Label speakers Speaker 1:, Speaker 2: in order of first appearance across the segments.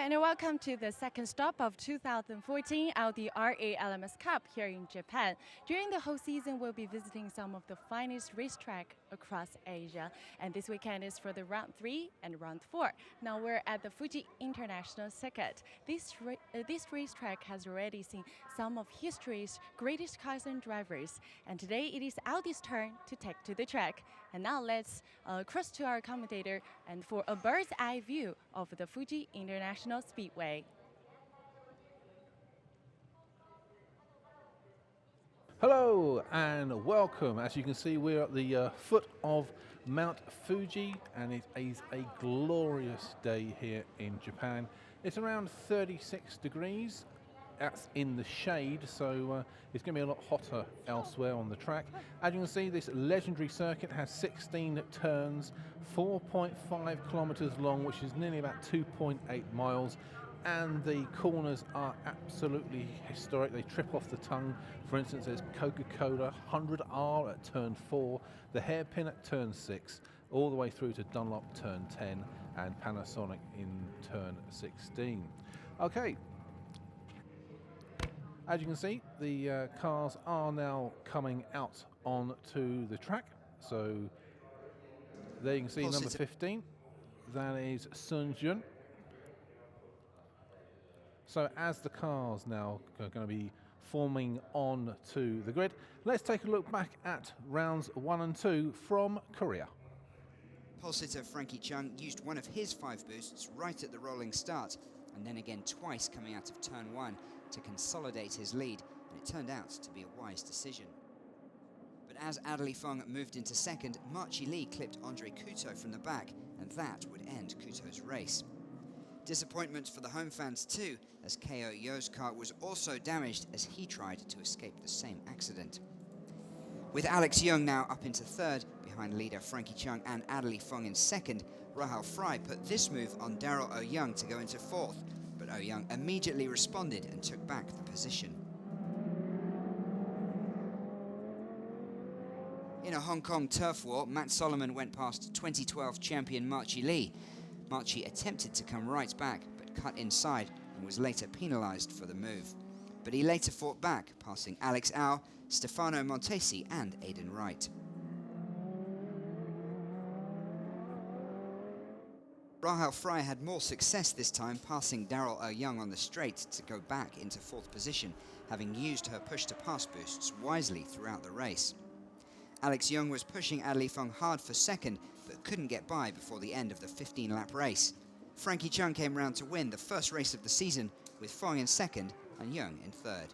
Speaker 1: and welcome to the second stop of 2014 Audi RA LMS Cup here in Japan. During the whole season, we'll be visiting some of the finest racetrack across Asia. And this weekend is for the Round 3 and Round 4. Now we're at the Fuji International Circuit. This racetrack has already seen some of history's greatest cars and drivers. And today it is Audi's turn to take to the track. And now let's cross to our commentator and for a bird's eye view of the Fuji International Speedway.
Speaker 2: Hello and welcome. As you can see, we're at the foot of Mount Fuji and it is a glorious day here in Japan. It's around 36 degrees. That's in the shade, so it's going to be a lot hotter elsewhere on the track. As you can see, this legendary circuit has 16 turns, 4.5 kilometers long, which is nearly about 2.8 miles. And the corners are absolutely historic. They trip off the tongue. For instance, there's Coca-Cola 100R at turn 4, the hairpin at turn 6, all the way through to Dunlop turn 10 and Panasonic in turn 16. Okay. As you can see, the cars are now coming out onto the track. So there you can see number 15. That is Sun Jun. So as the cars now are going to be forming on to the grid, let's take a look back at rounds 1 and 2 from Korea.
Speaker 3: Pole sitter Frankie Chung used one of his 5 boosts right at the rolling start, and then again twice coming out of turn 1 to consolidate his lead, and it turned out to be a wise decision. But as Adderley Fung moved into second, Marchi Lee clipped Andre Couto from the back, and that would end Couto's race. Disappointment for the home fans too, as Ko Yo's car was also damaged as he tried to escape the same accident. With Alex Young now up into third, behind leader Frankie Chung and Adderley Fung in second, Rahul Fry put this move on Daryl Oh-Young to go into fourth, but Oh-Young immediately responded and took back the position. In a Hong Kong turf war, Matt Solomon went past 2012 champion Marchi Lee. Marchi attempted to come right back, but cut inside and was later penalised for the move. But he later fought back, passing Alex Au, Stefano Montesi and Aidan Wright. Rahul Fry had more success this time, passing Daryl Oh-Young on the straight to go back into fourth position, having used her push-to-pass boosts wisely throughout the race. Alex Young was pushing Adderley Fung hard for second, but couldn't get by before the end of the 15-lap race. Frankie Chung came round to win the first race of the season, with Fung in second and Young in third.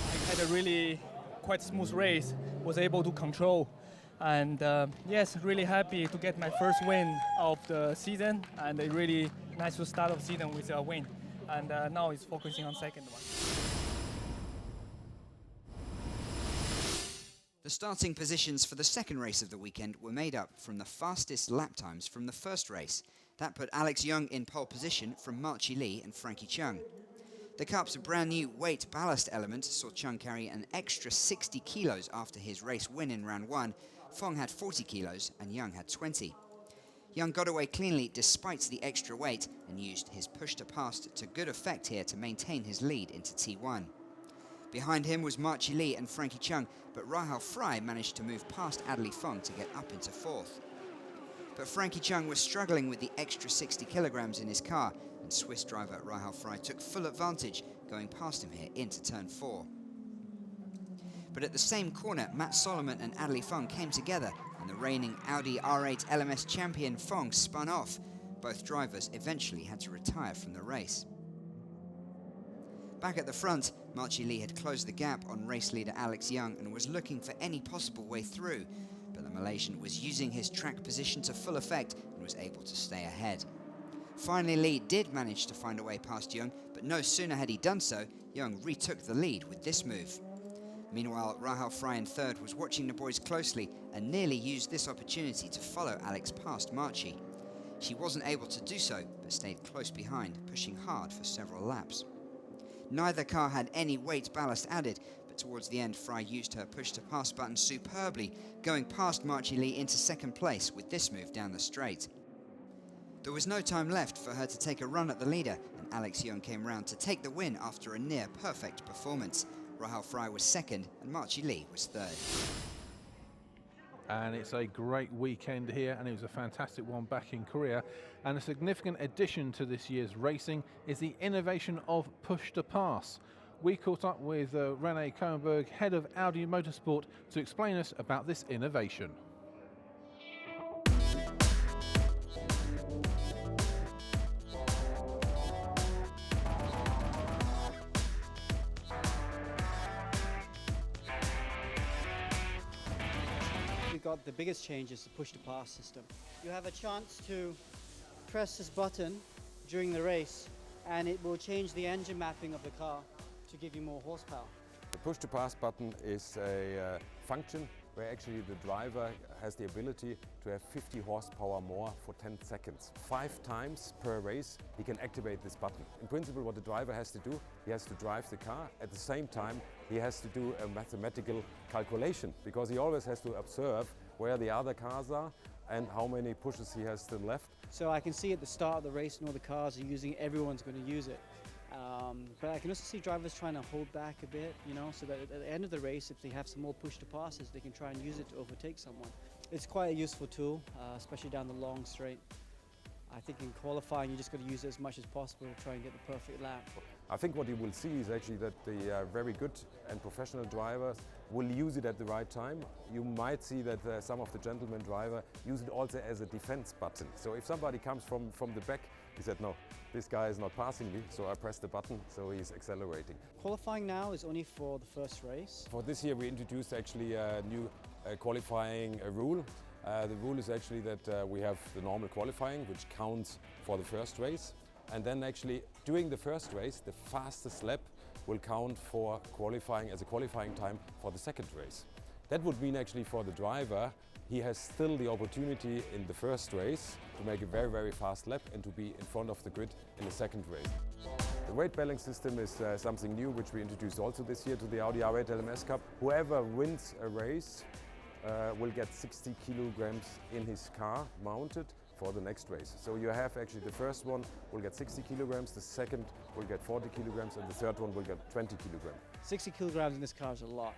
Speaker 4: I had a really quite smooth race, was able to control, and yes, really happy to get my first win of the season, and a really nice to start of season with a win, and now it's focusing on second one.
Speaker 3: The starting positions for the second race of the weekend were made up from the fastest lap times from the first race. That put Alex Young in pole position from Marchi Lee and Frankie Chung. The Cup's brand new weight ballast element saw Chung carry an extra 60 kilos after his race win in round 1. Fong had 40 kilos and Young had 20. Young got away cleanly despite the extra weight and used his push-to-pass to good effect here to maintain his lead into T1. Behind him was Marchi Lee and Frankie Chung, but Rahul Fry managed to move past Adderley Fung to get up into fourth. But Frankie Chung was struggling with the extra 60 kilograms in his car, and Swiss driver Rahul Fry took full advantage, going past him here into turn 4. But at the same corner, Matt Solomon and Adderley Fung came together, and the reigning Audi R8 LMS champion Fung spun off. Both drivers eventually had to retire from the race. Back at the front, Marchi Lee had closed the gap on race leader Alex Young and was looking for any possible way through, but the Malaysian was using his track position to full effect and was able to stay ahead. Finally, Lee did manage to find a way past Young, but no sooner had he done so, Young retook the lead with this move. Meanwhile, Rahul Fry in third was watching the boys closely and nearly used this opportunity to follow Alex past Marchi. She wasn't able to do so, but stayed close behind, pushing hard for several laps. Neither car had any weight ballast added, but Towards the end, Fry used her push-to-pass button superbly, going past Marchi Lee into second place with this move down the straight. There was no time left for her to take a run at the leader, and Alex Young came round to take the win after a near-perfect performance. Rahul Fry was second, and Marchi Lee was third.
Speaker 2: And it's a great weekend here, and it was a fantastic one back in Korea. And a significant addition to this year's racing is the innovation of push-to-pass. We caught up with René Koenberg, head of Audi Motorsport, to explain us about this innovation.
Speaker 5: The biggest change is the push-to-pass system. You have a chance to press this button during the race and it will change the engine mapping of the car to give you more horsepower.
Speaker 6: The push-to-pass button is a function where actually the driver has the ability to have 50 horsepower more for 10 seconds. 5 times per race he can activate this button. In principle, what the driver has to do, he has to drive the car. At the same time, he has to do a mathematical calculation because he always has to observe where the other cars are and how many pushes he has still left.
Speaker 5: So I can see at the start of the race and all the cars are using it, everyone's going to use it. But I can also see drivers trying to hold back a bit, you know, so that at the end of the race, if they have some more push-to-passes, they can try and use it to overtake someone. It's quite a useful tool, especially down the long straight. I think in qualifying, you just got to use it as much as possible to try and get the perfect lap.
Speaker 6: I think what you will see is actually that the very good and professional drivers will use it at the right time. You might see that some of the gentleman drivers use it also as a defense button. So if somebody comes from the back, he said, no, this guy is not passing me, so I press the button, so he's accelerating.
Speaker 5: Qualifying now is only for the first race.
Speaker 6: For this year, we introduced actually a new qualifying rule. The rule is actually that we have the normal qualifying, which counts for the first race. And then actually, during the first race, the fastest lap will count for qualifying as a qualifying time for the second race. That would mean actually for the driver, he has still the opportunity in the first race to make a very, very fast lap and to be in front of the grid in the second race. The weight balancing system is something new which we introduced also this year to the Audi R8 LMS Cup. Whoever wins a race will get 60 kilograms in his car mounted for the next race. So you have actually the first one will get 60 kilograms, the second will get 40 kilograms, and the third one will get 20 kilograms.
Speaker 5: 60 kilograms in this car is a lot.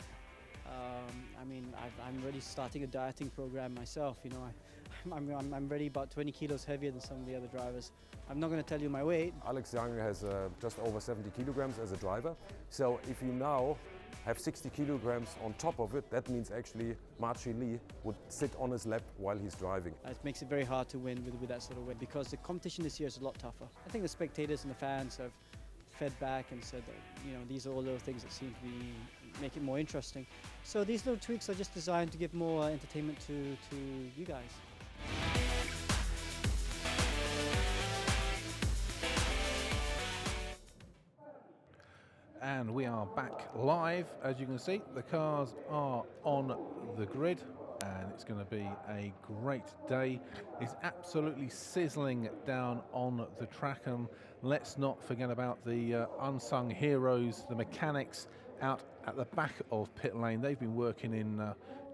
Speaker 5: I mean, I'm already starting a dieting program myself. You know, I'm already about 20 kilos heavier than some of the other drivers. I'm not going to tell you my weight.
Speaker 6: Alex Young has just over 70 kilograms as a driver. So if you now have 60 kilograms on top of it, that means actually Marchi Lee would sit on his lap while he's driving.
Speaker 5: It makes it very hard to win with that sort of weight because the competition this year is a lot tougher. I think the spectators and the fans have fed back and said that, you know, these are all little things that seem to make it more interesting. So these little tweaks are just designed to give more entertainment to you guys.
Speaker 2: And we are back live. As you can see, the cars are on the grid and it's going to be a great day. It's absolutely sizzling down on the track, and let's not forget about the unsung heroes, the mechanics out at the back of pit lane. They've been working in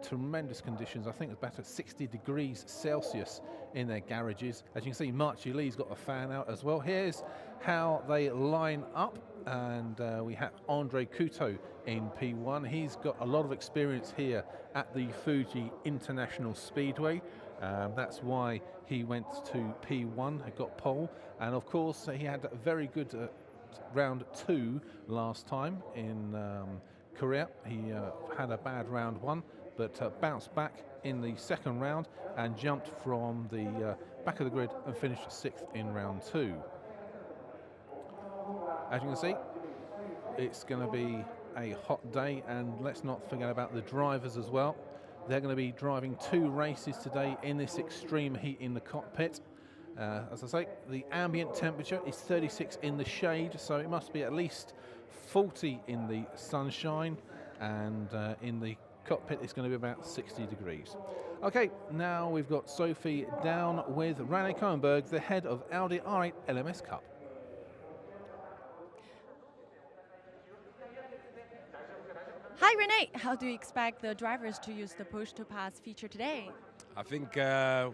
Speaker 2: tremendous conditions. I think it's about 60 degrees Celsius in their garages. As you can see, Marchi Lee's got a fan out as well. Here's how they line up. And we have Andre Couto in P1. He's got a lot of experience here at the Fuji International Speedway. That's why he went to P1, he got pole. And of course, he had a very good round 2 last time in Korea. He had a bad round 1, but bounced back in the second round and jumped from the back of the grid and finished 6th in round 2. As you can see, it's going to be a hot day, and let's not forget about the drivers as well. They're going to be driving 2 races today in this extreme heat in the cockpit. As I say, the ambient temperature is 36 in the shade, so it must be at least 40 in the sunshine, and in the cockpit it's going to be about 60 degrees. Okay, now we've got Sophie down with René Koenberg, the head of Audi R8 LMS Cup.
Speaker 1: Rene, how do you expect the drivers to use the push-to-pass feature today?
Speaker 6: I think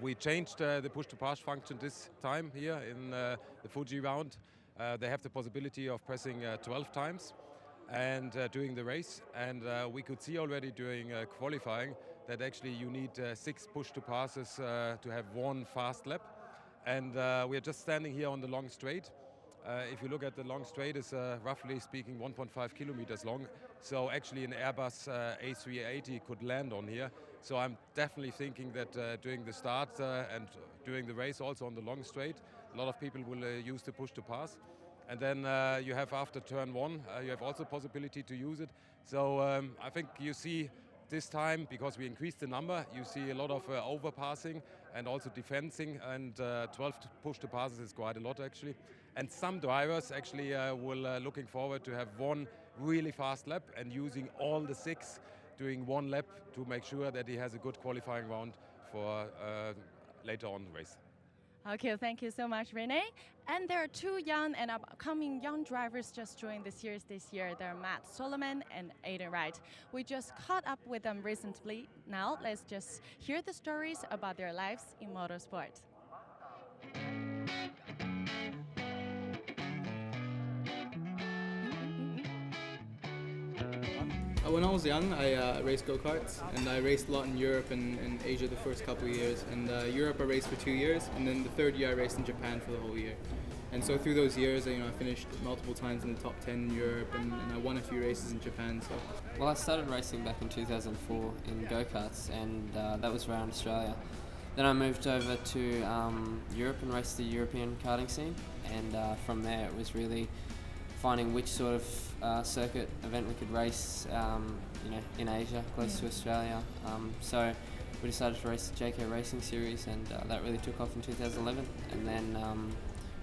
Speaker 6: we changed the push-to-pass function this time here in the Fuji round. They have the possibility of pressing 12 times and doing the race. And we could see already during qualifying that actually you need 6 push-to-passes to have one fast lap. And we are just standing here on the long straight. If you look at the long straight, it's roughly speaking 1.5 kilometers long. So actually an Airbus A380 could land on here. So I'm definitely thinking that during the start and during the race also on the long straight, a lot of people will use the push to pass. And then you have after turn 1, you have also possibility to use it. So I think you see this time, because we increased the number, you see a lot of overpassing and also defensing, and 12 push to passes is quite a lot actually. And some drivers actually will looking forward to have one really fast lap and using all the 6 doing one lap to make sure that he has a good qualifying round for later on the race.
Speaker 1: Okay, thank you so much, Rene. And there are 2 young and upcoming young drivers just joined the series this year. They're Matt Solomon and Aiden Wright. We just caught up with them recently. Now let's just hear the stories about their lives in motorsport.
Speaker 7: When I was young, I raced go-karts, and I raced a lot in Europe and Asia the first couple of years. And Europe I raced for 2 years, and then the third year I raced in Japan for the whole year. And so through those years, I finished multiple times in the top 10 in Europe, and I won a few races in Japan. So,
Speaker 8: well, I started racing back in 2004 in go-karts, and that was around Australia. Then I moved over to Europe and raced the European karting scene, and from there it was really finding which sort of circuit event we could race, in Asia, close to Australia. So we decided to race the JK Racing Series, and that really took off in 2011. And then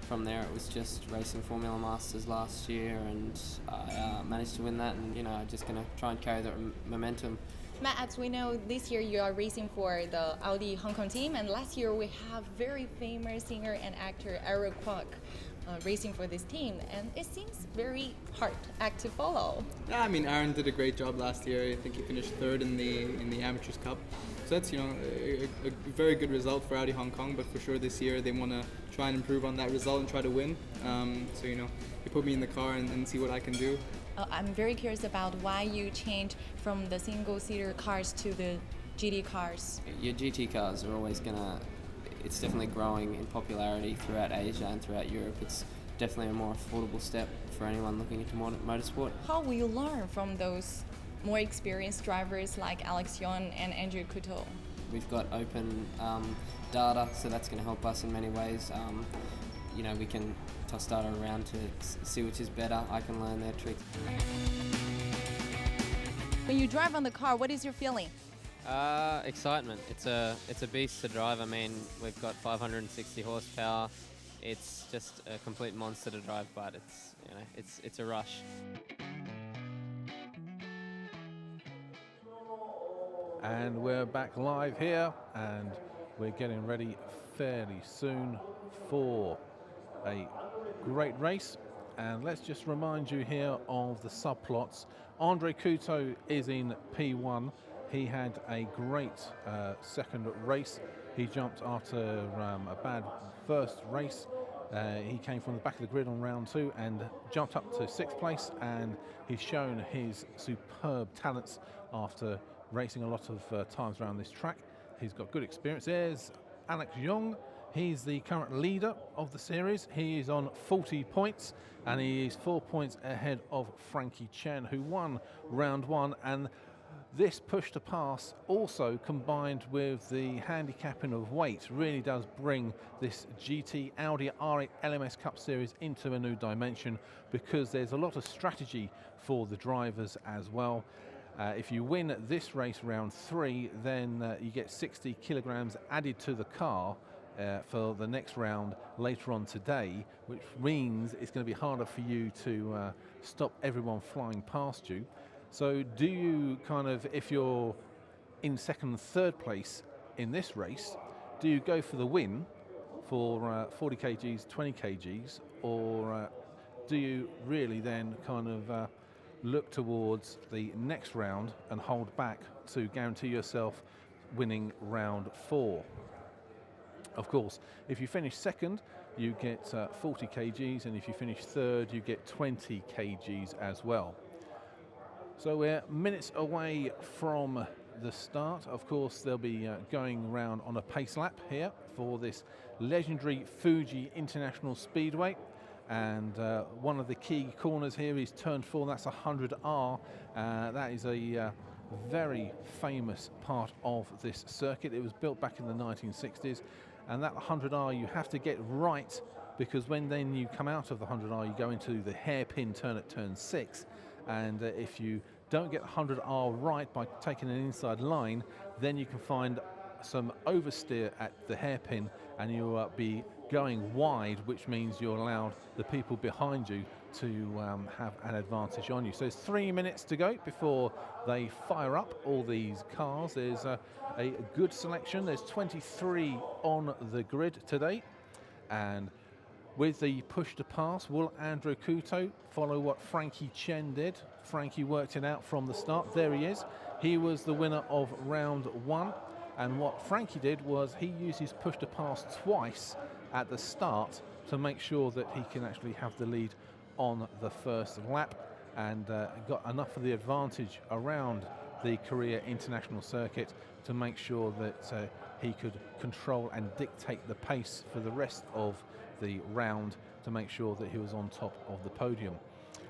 Speaker 8: from there, it was just racing Formula Masters last year, and I managed to win that. And I'm just going to try and carry that momentum.
Speaker 9: Matt, as we know, this year you are racing for the Audi Hong Kong team, and last year we have very famous singer and actor Eric Kwok racing for this team, and it seems very hard act to follow.
Speaker 7: yeah, Aaron did a great job last year. I think he finished 3rd in the Amateurs Cup. So that's a very good result for Audi Hong Kong. But for sure this year they want to try and improve on that result and try to win. So you put me in the car and see what I can do.
Speaker 9: I'm very curious about why you changed from the single-seater cars to the GT cars.
Speaker 8: Your GT cars are always it's definitely growing in popularity throughout Asia and throughout Europe. It's definitely a more affordable step for anyone looking into motorsport.
Speaker 9: How will you learn from those more experienced drivers like Alex Young and Andrew Couteau?
Speaker 8: We've got open data, so that's going to help us in many ways. We can toss data around to see which is better. I can learn their tricks.
Speaker 9: When you drive on the car, what is your feeling?
Speaker 10: Excitement. It's a beast to drive. We've got 560 horsepower. It's just a complete monster to drive, but it's a rush.
Speaker 2: And we're back live here, and we're getting ready fairly soon for a great race. And let's just remind you here of the subplots. Andre Couteau is in P1. He had a great second race. He jumped after a bad first race. He came from the back of the grid on round 2 and jumped up to 6th place, and he's shown his superb talents after racing a lot of times around this track. He's got good experience. There's Alex Young. He's the current leader of the series. He is on 40 points, and he is 4 points ahead of Frankie Chen, who won round 1. And this push to pass, also combined with the handicapping of weight, really does bring this GT Audi R8 LMS Cup Series into a new dimension, because there's a lot of strategy for the drivers as well. If you win this race round 3, then you get 60 kilograms added to the car for the next round later on today, which means it's going to be harder for you to stop everyone flying past you. So do you if you're in 2nd and 3rd place in this race, do you go for the win for 40 kgs, 20 kgs, or do you really then look towards the next round and hold back to guarantee yourself winning round 4. Of course, if you finish second, you get 40 kgs, and if you finish third, you get 20 kgs as well. So we're minutes away from the start. Of course, they'll be going round on a pace lap here for this legendary Fuji International Speedway. And one of the key corners here is turn 4, that's 100R. That is a very famous part of this circuit. It was built back in the 1960s, and that 100R you have to get right, because when then you come out of the 100R, you go into the hairpin turn at turn 6, and if you don't get 100R right by taking an inside line, then you can find some oversteer at the hairpin, and you'll be going wide, which means you're allowed the people behind you to have an advantage on you. So there's 3 minutes to go before they fire up all these cars. There's a good selection. There's 23 on the grid today, and with the push to pass, will RW02 follow what Frankie Chen did? Frankie worked it out from the start. There he is. He was the winner of round 1, and what Frankie did was he used his push to pass twice at the start to make sure that he can actually have the lead on the first lap, and got enough of the advantage around the Korea International Circuit to make sure that he could control and dictate the pace for the rest of the round to make sure that he was on top of the podium.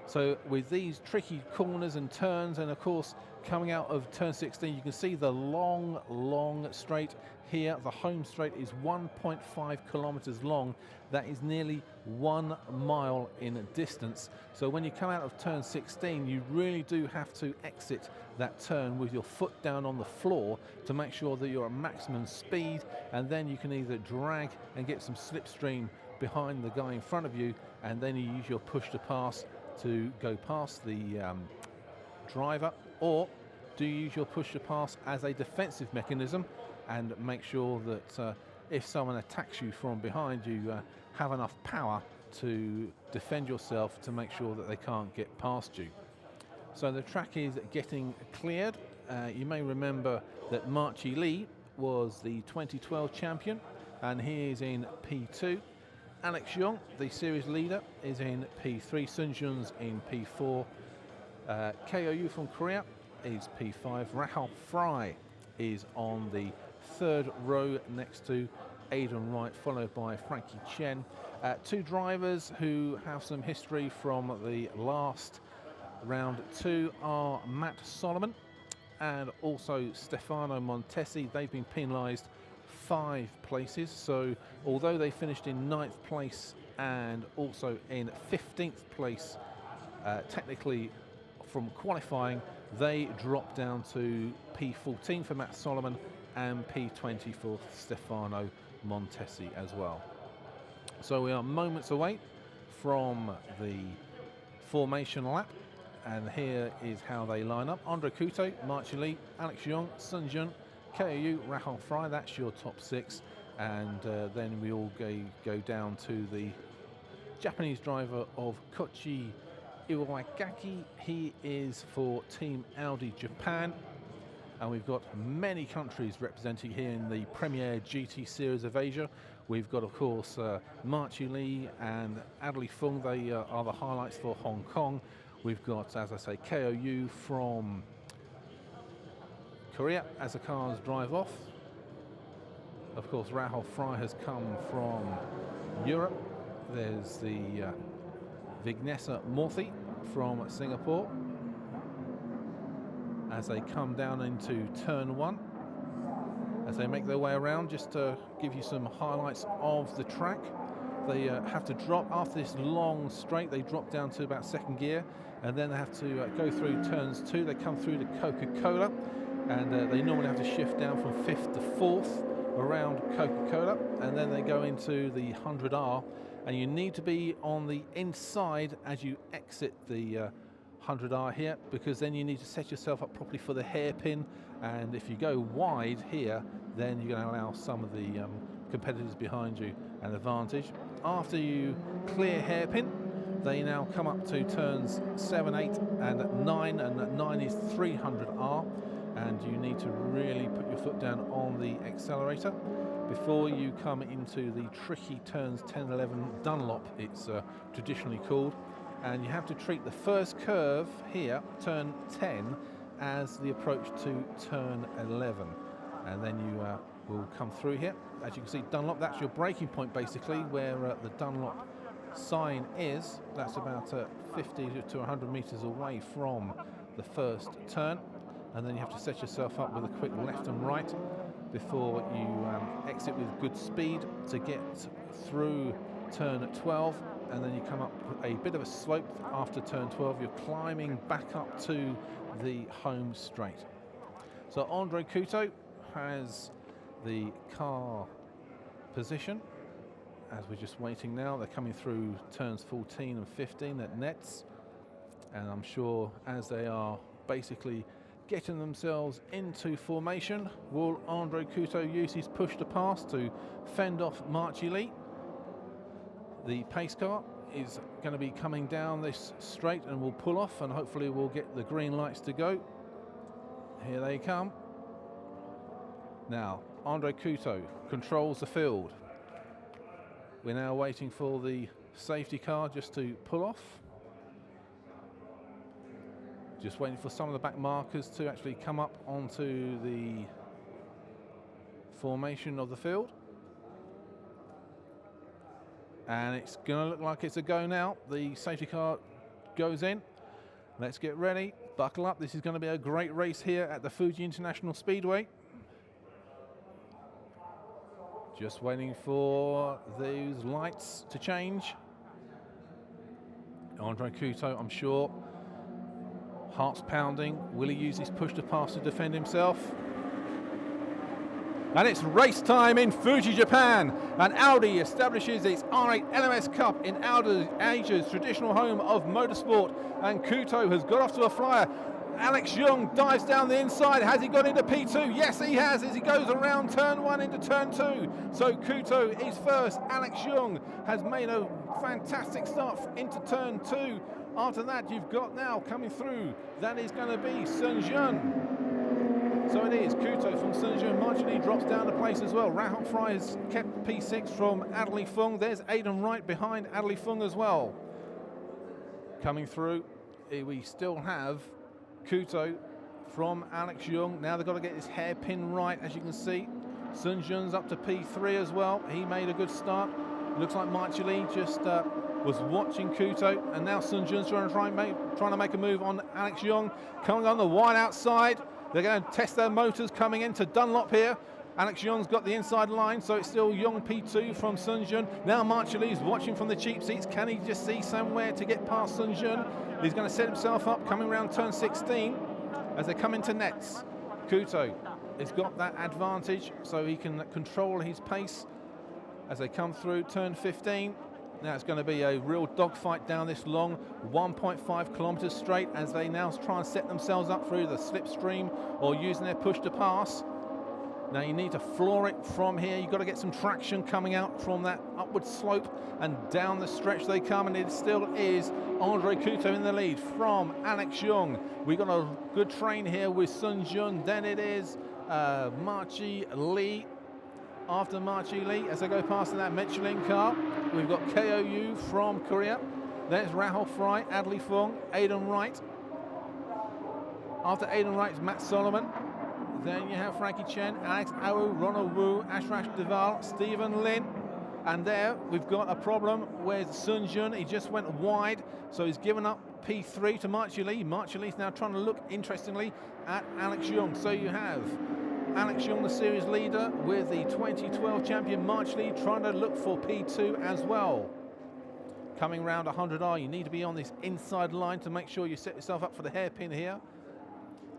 Speaker 2: So with these tricky corners and turns, and of course coming out of turn 16, you can see the long straight here. The home straight is 1.5 kilometers long. That is nearly 1 mile in distance. So when you come out of turn 16, you really do have to exit that turn with your foot down on the floor to make sure that you're at maximum speed, and then you can either drag and get some slipstream behind the guy in front of you, and then you use your push to pass to go past the driver, or do you use your push to pass as a defensive mechanism and make sure that if someone attacks you from behind, you have enough power to defend yourself to make sure that they can't get past you. So the track is getting cleared. You may remember that Marchi Lee was the 2012 champion, and he is in P2. Alex Young, the series leader, is in P3. Sun Jun's in P4. KOU from Korea is P5. Rahul Fry is on the 3rd row next to Aidan Wright, followed by Frankie Chen. 2 drivers who have some history from the last round 2 are Matt Solomon and also Stefano Montesi. They've been penalised 5 places, so although they finished in 9th place and also in 15th place technically from qualifying, they dropped down to P14 for Matt Solomon and P20 for Stefano Montesi as well. So we are moments away from the formation lap, and here is how they line up. RW02, Marchi Lee, Alex Young, Sun Jun, KOU, Rahul Fry, that's your top 6, and then we all go down to the Japanese driver of Kochi Iwagaki. He is for Team Audi Japan, and we've got many countries representing here in the Premier GT Series of Asia. We've got, of course, Marchi Lee and Adley Fung. They are the highlights for Hong Kong. We've got, as I say, KOU from Korea as the cars drive off. Of course, Rahul Fry has come from Europe. There's the Vignesa Morthy from Singapore as they come down into turn 1. As they make their way around, just to give you some highlights of the track, they have to drop after this long straight. They drop down to about 2nd gear, and then they have to go through turns 2. They come through to Coca-Cola, and they normally have to shift down from 5th to 4th around Coca-Cola, and then they go into the 100R, and you need to be on the inside as you exit the 100R here, because then you need to set yourself up properly for the hairpin, and if you go wide here, then you're going to allow some of the competitors behind you an advantage. After you clear hairpin, They now come up to turns 7, 8 and 9, and 9 is 300R, and you need to really put your foot down on the accelerator before you come into the tricky turns 10 and 11 Dunlop, it's traditionally called, and you have to treat the first curve here, turn 10, as the approach to turn 11, and then you will come through here. As you can see, Dunlop, that's your braking point basically, where the Dunlop sign is. That's about 50 to 100 meters away from the first turn, and then you have to set yourself up with a quick left and right before you exit with good speed to get through turn 12, and then you come up a bit of a slope after turn 12. You're climbing back up to the home straight. So Andre Couto has the car position as we're just waiting now. They're coming through turns 14 and 15 at nets, and I'm sure as they are basically getting themselves into formation, will Andre Couto use his push to pass to fend off Marchi Lee? The pace car is going to be coming down this straight and will pull off, and hopefully we'll get the green lights to go. Here they come. Now, Andre Couto controls the field. We're now waiting for the safety car just to pull off. Just waiting for some of the back markers to actually come up onto the formation of the field. And it's going to look like it's a go now. The safety car goes in. Let's get ready. Buckle up. This is going to be a great race here at the Fuji International Speedway. Just waiting for those lights to change. Andre Couto, I'm sure, heart's pounding. Will he use his push to pass to defend himself? And it's race time in Fuji, Japan. And Audi establishes its R8 LMS Cup in Asia's traditional home of motorsport. And Couto has got off to a flyer. Alex Young dives down the inside. Has he got into P2? Yes, he has, as he goes around turn 1 into turn 2. So Couto is first. Alex Young has made a fantastic start into turn 2. After that, you've got now coming through, that is going to be Sun Jun. So it is Couto from Sun Jun. Marchi Lee drops down a place as well. Rahul Fry has kept P6 from Adley Fung. There's Aidan Wright behind Adley Fung as well. Coming through, we still have Couto from Alex Young. Now they've got to get this hairpin right, as you can see. Sun Jun's up to P3 as well. He made a good start. Looks like Marchi Lee just was watching Couto, and now Sun Jun's trying to make a move on Alex Young. Coming on the wide outside. They're going to test their motors coming into Dunlop here. Alex Young's got the inside line, so it's still Young P2 from Sun Jun. Now Marchi Lee's watching from the cheap seats. Can he just see somewhere to get past Sun Jun? He's going to set himself up coming around turn 16 as they come into nets. Couto has got that advantage, so he can control his pace as they come through turn 15. Now it's going to be a real dogfight down this long 1.5 kilometers straight as they now try and set themselves up through the slipstream or using their push to pass. Now you need to floor it from here. You've got to get some traction coming out from that upward slope, and down the stretch they come, and it still is Andre Couto in the lead from Alex Young. We've got a good train here with Sun Jun. Then it is Marchi Lee. After Marchi Lee, as they go past in that Michelin car, we've got KOU from Korea. There's Rahul Fry, Adley Fung, Aidan Wright. After Aidan Wright is Matt Solomon. Then you have Frankie Chen, Alex Awu, Ronald Wu, Ashrash Deval, Stephen Lin. And there we've got a problem with Sun Jun. He just went wide, so he's given up P3 to Marchi Lee. Marchi Lee's now trying to look, interestingly, at Alex Young. So you have Alex Young, the series leader, with the 2012 champion Marchi Lee trying to look for P2 as well. Coming round 100R, you need to be on this inside line to make sure you set yourself up for the hairpin here.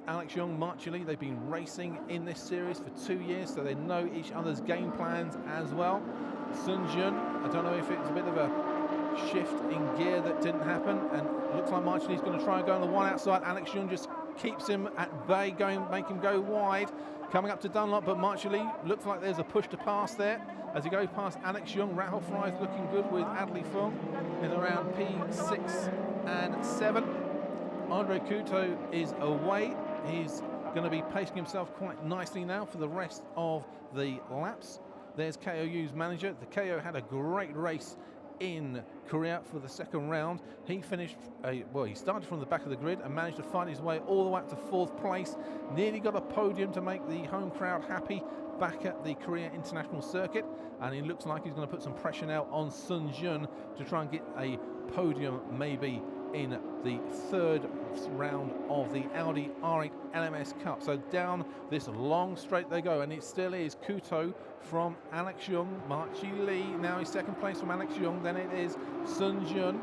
Speaker 2: Alex Young, Marchi Lee, they've been racing in this series for 2 years, so they know each other's game plans as well. Sun Jun, I don't know if it's a bit of a shift in gear that didn't happen, and it looks like Marchi Lee's going to try and go on the one outside. Alex Young just keeps him at bay, make him go wide. Coming up to Dunlop, but Marchely looks like there's a push to pass there. As he goes past Alex Young, Rahul Fry is looking good with Adley Fung in around P6 and 7. Andre Couto is away. He's going to be pacing himself quite nicely now for the rest of the laps. There's KOU's manager. The KO had a great race in Korea for the second round. He finished, he started from the back of the grid and managed to find his way all the way up to 4th place. Nearly got a podium to make the home crowd happy back at the Korea International Circuit, and he looks like he's going to put some pressure now on Sun Jun to try and get a podium maybe in the 3rd round of the Audi R8 LMS Cup. So down this long straight they go, and it still is Couto from Alex Young, Marchely Lee now is 2nd place from Alex Young, then it is Sun Jun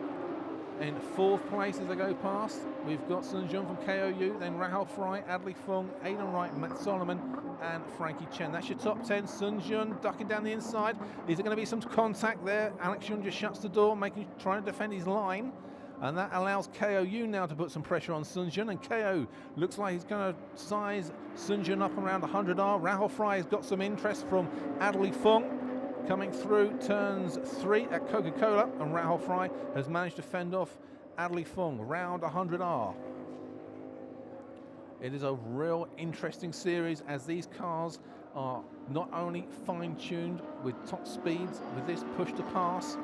Speaker 2: in 4th place as they go past. We've got Sun Jun from KOU, then Rahul Fry, Adley Fung, Aidan Wright, Matt Solomon and Frankie Chen. That's your top 10. Sun Jun ducking down the inside. Is there going to be some contact there? Alex Young just shuts the door, trying to defend his line. And that allows KOU now to put some pressure on Sun Jun, and KO looks like he's going to size Sun Jun up around 100R. Rahul Fry has got some interest from Adley Fung coming through turns 3 at Coca-Cola, and Rahul Fry has managed to fend off Adley Fung around 100R. It is a real interesting series as these cars are not only fine-tuned with top speeds with this push to pass.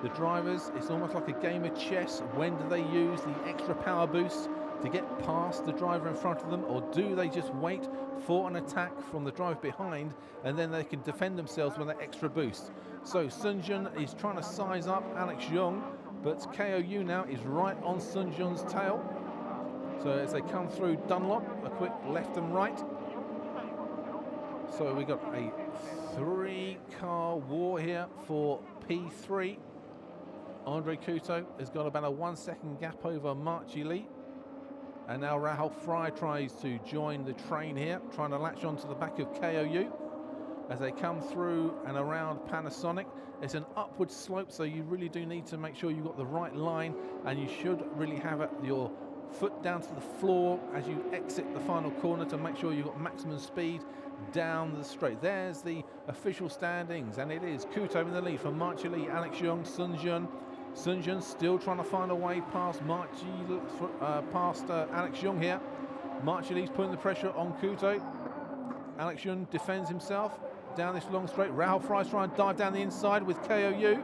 Speaker 2: The drivers, it's almost like a game of chess. When do they use the extra power boost to get past the driver in front of them, or do they just wait for an attack from the driver behind and then they can defend themselves with that extra boost? So Sun Jun is trying to size up Alex Young, but KOU now is right on Sun Jun's tail. So as they come through Dunlop, a quick left and right. So we got a 3-car war here for P3. Andre Couto has got about a 1-second gap over Marchely Lee. And now Rahul Fry tries to join the train here, trying to latch onto the back of KOU. As they come through and around Panasonic, it's an upward slope, so you really do need to make sure you've got the right line, and you should really have your foot down to the floor as you exit the final corner to make sure you've got maximum speed down the straight. There's the official standings, and it is Couto in the lead from Marchely Lee, Alex Young, Sun Jun. Sun Jun still trying to find a way past Alex Young here. Marchely Lee's putting the pressure on Couto. Alex Young defends himself down this long straight. Rahul Fry's trying to dive down the inside with KOU.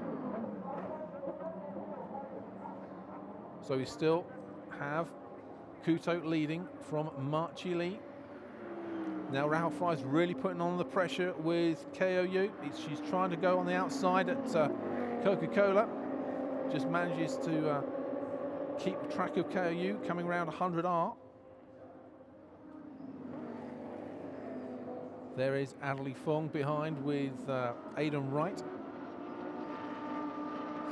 Speaker 2: So we still have Couto leading from Marchely Lee. Now Rahul Fry's really putting on the pressure with KOU. She's trying to go on the outside at Coca-Cola. Just manages to keep track of KOU coming around 100R. There is Adley Fung behind with Aidan Wright.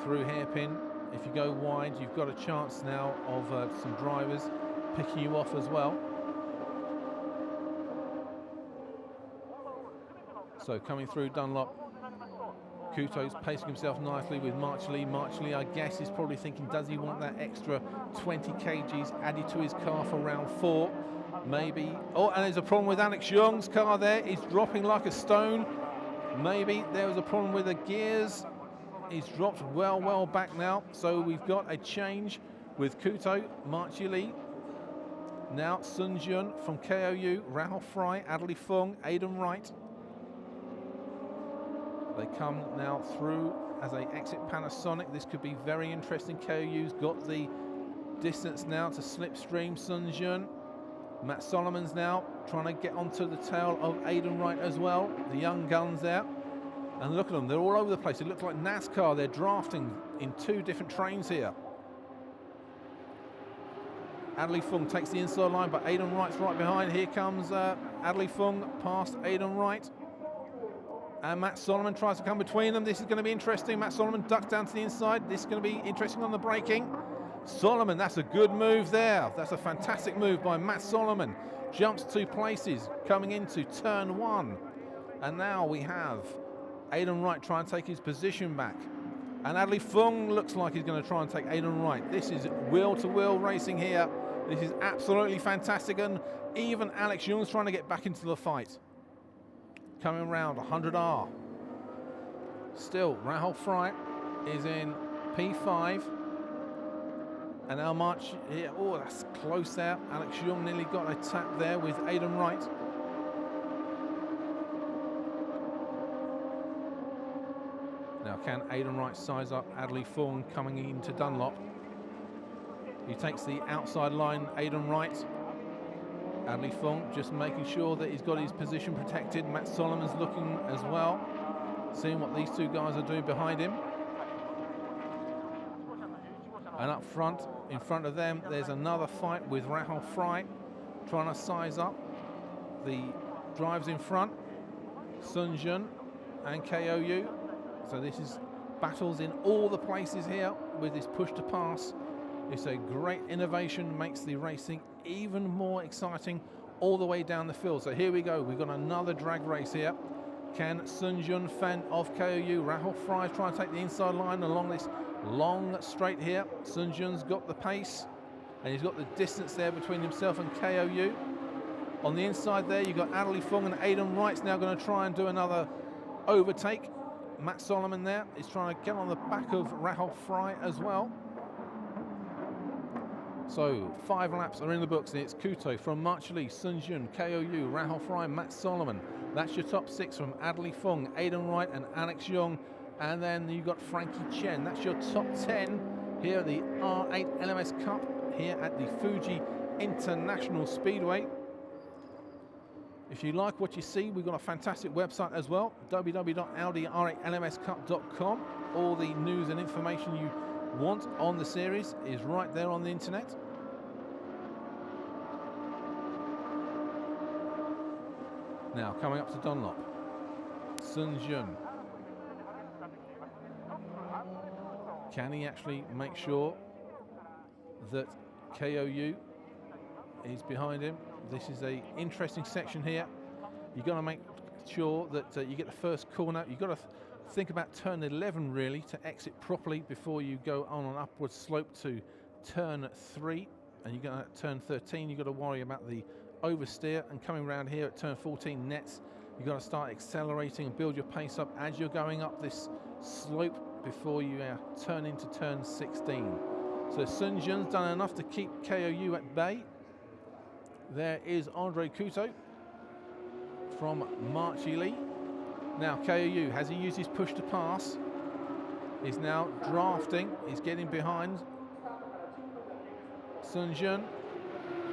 Speaker 2: Through hairpin. If you go wide, you've got a chance now of some drivers picking you off as well. So coming through Dunlop, Couto's pacing himself nicely with Marchely Lee. Marchely Lee, I guess, is probably thinking, does he want that extra 20 kgs added to his car for round 4? Maybe. Oh, and there's a problem with Alex Young's car there. He's dropping like a stone. Maybe there was a problem with the gears. He's dropped well back now. So we've got a change with Couto, Marchely Lee. Now Sun Jun from KOU, Rahul Fry, Adley Fung, Aidan Wright. They come now through as they exit Panasonic. This could be very interesting. KOU's got the distance now to slipstream Sun Jun. Matt Solomon's now trying to get onto the tail of Aidan Wright as well. The young guns there. And look at them, they're all over the place. It looks like NASCAR. They're drafting in 2 different trains here. Adley Fung takes the inside line, but Aidan Wright's right behind. Here comes Adley Fung past Aidan Wright. And Matt Solomon tries to come between them. This is going to be interesting. Matt Solomon ducks down to the inside. This is going to be interesting on the braking. Solomon, that's a good move there. That's a fantastic move by Matt Solomon. Jumps 2 places coming into turn 1. And now we have Aidan Wright trying to take his position back. And Adley Fung looks like he's going to try and take Aidan Wright. This is wheel-to-wheel racing here This is absolutely fantastic, and even Alex Young's trying to get back into the fight. Coming around 100R. Still, Rahul Fry is in P5. And now March here. Oh, that's close there. Alex Young nearly got a tap there with Aidan Wright. Now, can Aidan Wright size up Adley Fung coming into Dunlop? He takes the outside line, Aidan Wright. Adley Fung just making sure that he's got his position protected. Matt Solomon's looking as well, seeing what these two guys are doing behind him. And up front, in front of them, there's another fight with Rahul Fry trying to size up the drives in front, Sun Jun and KOU. So this is battles in all the places here with this push to pass. It's a great innovation, makes the racing even more exciting all the way down the field. So here we go, we've got another drag race here. Can Sun Jun fend off KOU? Rahul Fry trying to take the inside line along this long straight here. Sun Jun's got the pace and he's got the distance there between himself and KOU. On the inside there, you've got Adley Fung, and Aidan Wright's now going to try and do another overtake. Matt Solomon there is trying to get on the back of Rahul Fry as well. So 5 laps are in the books, and it's Kuto from March Lee, Sun Jun, KOU, Rahul Fry, Matt Solomon. That's your top 6 from Adley Fung, Aidan Wright and Alex Young. And then you've got Frankie Chen. That's your top 10 here at the R8 LMS Cup here at the Fuji International Speedway. If you like what you see, we've got a fantastic website as well, www.audi-r8lmscup.com. All the news and information you want on the series is right there on the internet. Now coming up to Dunlop, Sun Jun. Can he actually make sure that KOU is behind him? This is an interesting section here. You've got to make sure that you get the first corner. You've got to think about turn 11 really to exit properly before you go on an upward slope to turn 3. And you're going to turn 13. You've got to worry about the oversteer, and coming around here at turn 14 nets, you've got to start accelerating and build your pace up as you're going up this slope before you turn into turn 16. So Sun Jun's done enough to keep KOU at bay. There is Andre Kuto from Marchi Lee. Now KOU, has he used his push to pass? He's now drafting, he's getting behind Sun Jun,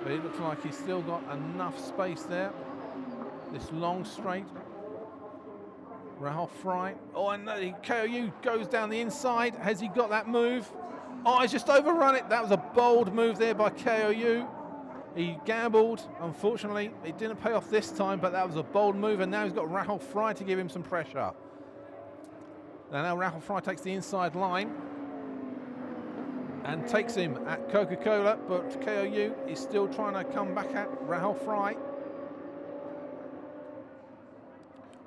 Speaker 2: but it looks like he's still got enough space there. This long straight. Rahul Fry. Oh, and KOU goes down the inside. Has he got that move? Oh, he's just overrun it. That was a bold move there by KOU. He gambled. Unfortunately, it didn't pay off this time, but that was a bold move, and now he's got Rahul Fry to give him some pressure. Now Rahul Fry takes the inside line and takes him at Coca-Cola, but KOU is still trying to come back at Rahul Fry.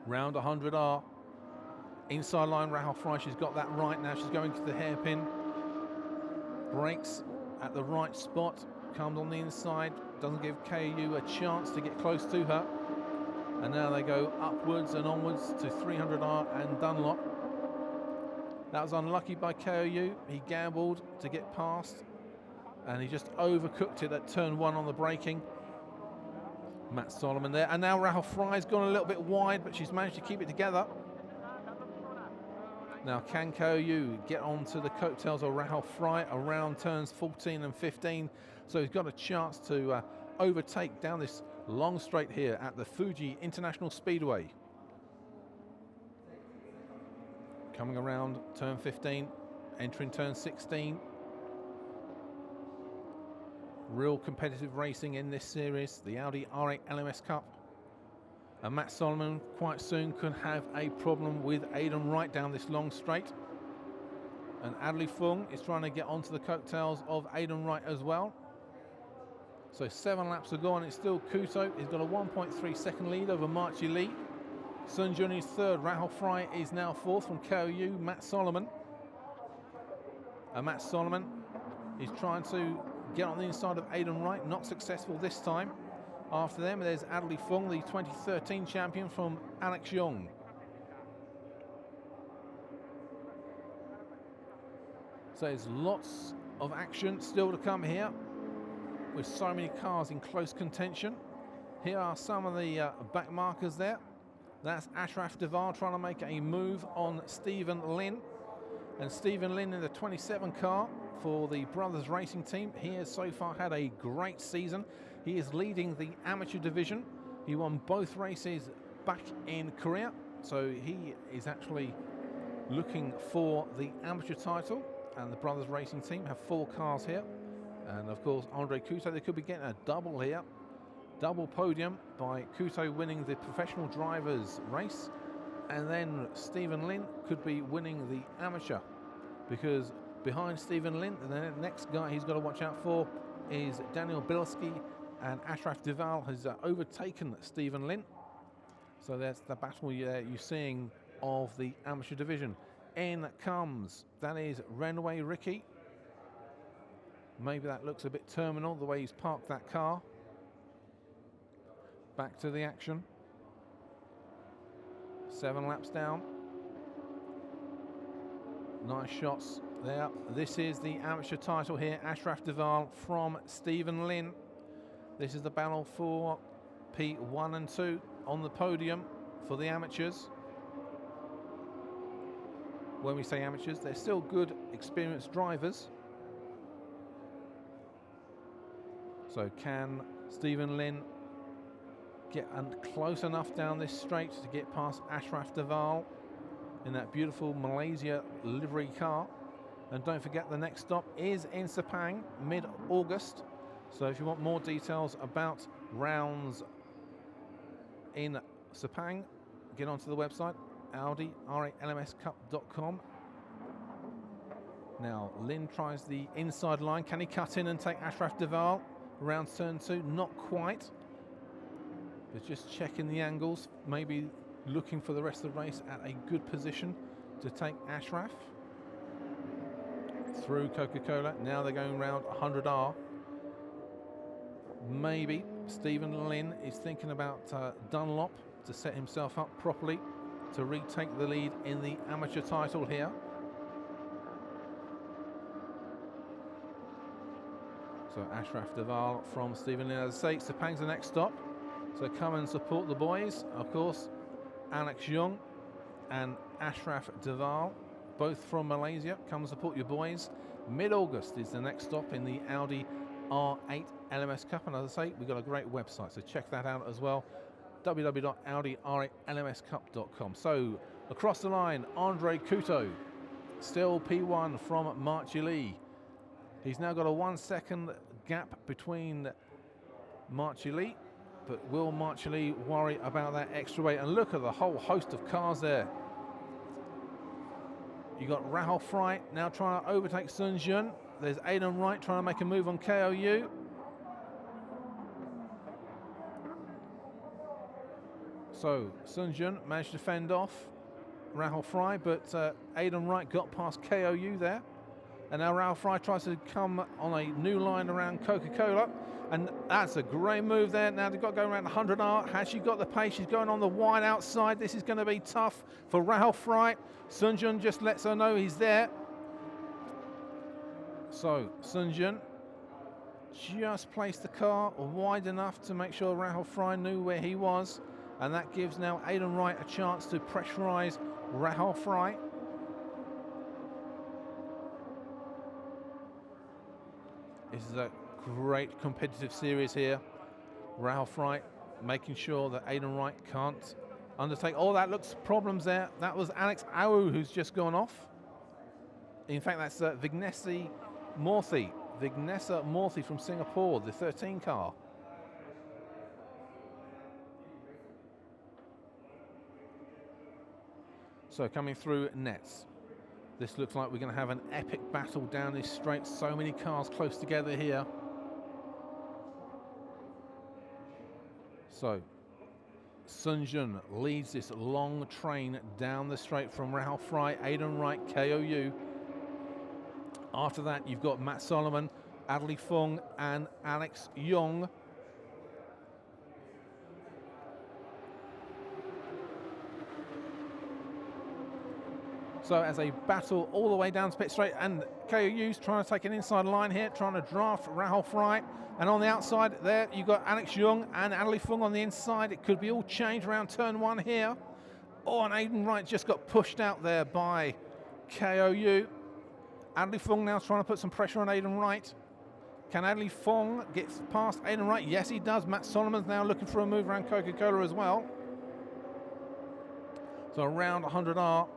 Speaker 2: Round 100R. Inside line, Rahul Fry, she's got that right now. She's going to the hairpin. Brakes at the right spot. Comes on the inside. Doesn't give KOU a chance to get close to her. And now they go upwards and onwards to 300R and Dunlop. That was unlucky by KOU. He gambled to get past, and he just overcooked it at turn 1 on the braking. Matt Solomon there, and now Rahul Fry's gone a little bit wide, but she's managed to keep it together. Now can KOU get onto the coattails of Rahul Fry around turns 14 and 15, so he's got a chance to overtake down this long straight here at the Fuji International Speedway. Coming around turn 15, entering turn 16. Real competitive racing in this series, the Audi R8 LMS Cup. And Matt Solomon quite soon could have a problem with Aidan Wright down this long straight. And Adley Fung is trying to get onto the coattails of Aidan Wright as well. So 7 laps to go, and it's still Kuto. He's got a 1.3 second lead over Marchi Lee. Sun Jun is 3rd. Rahul Fry is now 4th from KOU, Matt Solomon. And Matt Solomon is trying to get on the inside of Aidan Wright, not successful this time. After them, there's Adley Fong, the 2013 champion from Alex Young. So there's lots of action still to come here, with so many cars in close contention. Here are some of the back markers there. That's Ashraf Deval trying to make a move on Stephen Lin. And Stephen Lin in the 27 car for the Brothers Racing team. He has so far had a great season. He is leading the amateur division. He won both races back in Korea. So he is actually looking for the amateur title. And the Brothers Racing team have 4 cars here. And of course, Andre Couto, they could be getting a double here. Double podium by Couto winning the professional drivers race. And then Stephen Lin could be winning the amateur, because behind Stephen Lin, the next guy he's got to watch out for is Daniel Bilski, and Ashraf Deval has overtaken Stephen Lin. So that's the battle you're seeing of the amateur division. In comes, that is Renway Ricky. Maybe that looks a bit terminal, the way he's parked that car. Back to the action. 7 laps down. Nice shots there. This is the amateur title here. Ashraf Deval from Stephen Lin. This is the battle for P1 and 2 on the podium for the amateurs. When we say amateurs, they're still good, experienced drivers. So can Stephen Lin get close enough down this straight to get past Ashraf Deval in that beautiful Malaysia livery car? And don't forget, the next stop is in Sepang, mid-August. So if you want more details about rounds in Sepang, get onto the website, Audi R8LMScup.com. Now, Lin tries the inside line. Can he cut in and take Ashraf Deval around turn 2? Not quite. But just checking the angles, maybe looking for the rest of the race at a good position to take Ashraf. Through Coca-Cola, now they're going around 100R. Maybe Stephen Lin is thinking about Dunlop to set himself up properly to retake the lead in the amateur title here. So Ashraf Deval from Stephen Lin. As I say, Sepang's the next stop. So come and support the boys. Of course, Alex Young and Ashraf Deval, both from Malaysia. Come support your boys. Mid-August is the next stop in the Audi R8 LMS Cup. And as I say, we've got a great website, so check that out as well. www.audi-r8lmscup.com. So across the line, Andre Couto, still P1 from Marchi. He's now got a 1 second gap between Marchi, but will Marchi worry about that extra weight? And look at the whole host of cars there. You got Rahul Fry now trying to overtake Sun Jun. There's Aidan Wright trying to make a move on KOU. So Sun Jun managed to fend off Rahul Fry, but Aidan Wright got past KOU there. And now Rahul Fry tries to come on a new line around Coca-Cola. And that's a great move there. Now they've got to go around 100R. Has she got the pace? She's going on the wide outside. This is going to be tough for Rahul Fry. Sun Jun just lets her know he's there. So Sun Jun just placed the car wide enough to make sure Rahul Fry knew where he was. And that gives now Aidan Wright a chance to pressurize Rahul Fry. This is a great competitive series here. Rahul Fry making sure that Aidan Wright can't undertake. Oh, that looks problems there. That was Alex Awu who's just gone off. In fact, that's Vignesa Morthy from Singapore, the 13 car. So coming through nets. This looks like we're going to have an epic battle down this straight. So many cars close together here. So Sun Jun leads this long train down the straight from Rahul Fry, Aidan Wright, KOU. After that, you've got Matt Solomon Adley Fung and Alex Young. So as they battle all the way down to pit straight, and KOU's trying to take an inside line here, trying to draft Rahul Fry. And on the outside there, you've got Alex Young and Adley Fung on the inside. It could be all changed around turn 1 here. Oh, and Aidan Wright just got pushed out there by KOU. Adley Fung now trying to put some pressure on Aidan Wright. Can Adley Fung get past Aidan Wright? Yes, he does. Matt Solomon's now looking for a move around Coca-Cola as well. So around 100R.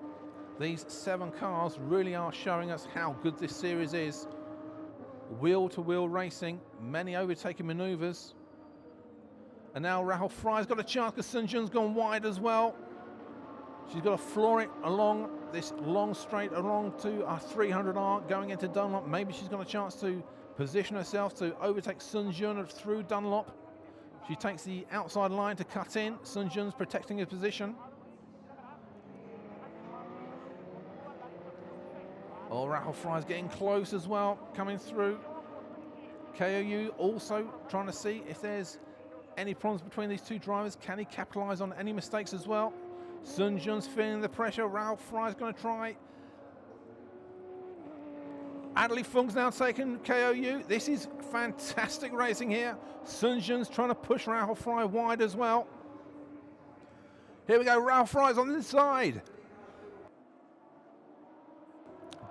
Speaker 2: These 7 cars really are showing us how good this series is. Wheel-to-wheel racing, many overtaking manoeuvres. And now Rahul Fry's got a chance because Sun Jun's gone wide as well. She's got to floor it along this long straight along to a 300R going into Dunlop. Maybe she's got a chance to position herself to overtake Sun Jun through Dunlop. She takes the outside line to cut in. Sun Jun's protecting his position. Oh, Rahul Fry's getting close as well, coming through. KOU also trying to see if there's any problems between these two drivers. Can he capitalise on any mistakes as well? Sun Jun's feeling the pressure. Rahul Fry's going to try. Adley Fung's now taken KOU. This is fantastic racing here. Sun Jun's trying to push Rahul Fry wide as well. Here we go, Rahul Fry's on the inside.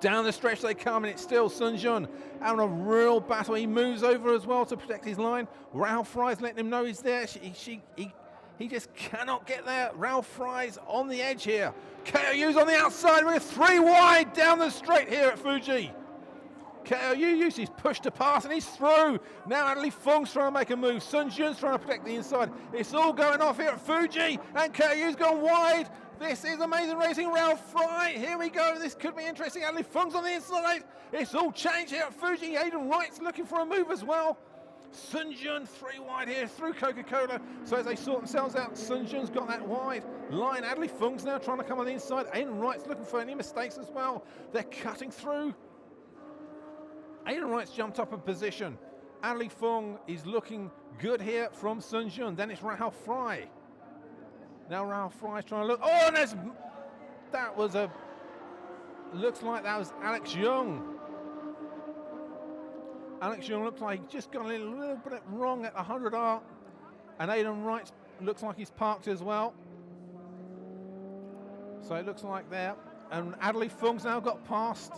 Speaker 2: Down the stretch they come, and it's still Sun Jun having a real battle. He moves over as well to protect his line. Rahul Fry's letting him know he's there. He just cannot get there. Rahul Fry's on the edge here. KOU's on the outside. We're 3 wide down the straight here at Fuji. KOU uses his push to pass, and he's through. Now Adley Fung's trying to make a move. Sun Jun's trying to protect the inside. It's all going off here at Fuji, and KOU's gone wide. This is amazing racing. Rahul Fry, here we go. This could be interesting. Adley Fung's on the inside. It's all changed here at Fuji. Aidan Wright's looking for a move as well. Sun Jun 3 wide here through Coca-Cola. So as they sort themselves out, Sun Jun's got that wide line. Adley Fung's now trying to come on the inside. Aidan Wright's looking for any mistakes as well. They're cutting through. Aidan Wright's jumped up a position. Adley Fung is looking good here from Sun Jun. Then it's Rahul Fry. Now Rahul Fry's trying to look. Oh, and looks like that was Alex Young. Alex Young looks like he just got a little bit wrong at 100R. And Aidan Wright looks like he's parked as well. So it looks like there. And Adley Fung's now got past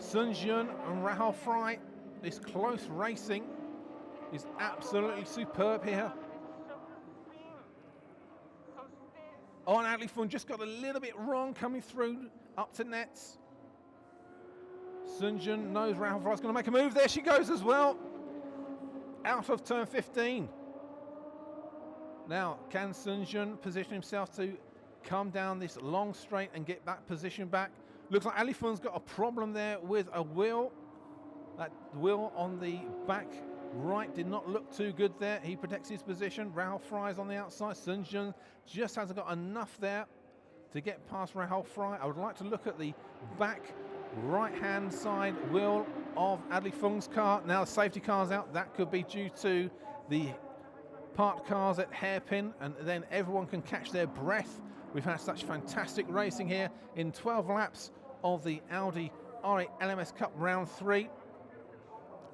Speaker 2: Sun Jun and Rahul Fry. This close racing is absolutely superb here. Oh, and Adley Fung just got a little bit wrong coming through up to nets. Sun Jun knows Rahul Fry's going to make a move. There she goes as well. Out of turn 15. Now, can Sun Jun position himself to come down this long straight and get that position back? Looks like Adley Fung's got a problem there with a wheel. That wheel on the back right did not look too good there. He protects his position. Rahul Fry's on the outside. Sun Jun just hasn't got enough there to get past Rahul Fry. I would like to look at the back right-hand side wheel of Adley Fung's car. Now the safety car's out. That could be due to the parked cars at hairpin, and then everyone can catch their breath. We've had such fantastic racing here in 12 laps of the Audi R8 LMS Cup Round 3.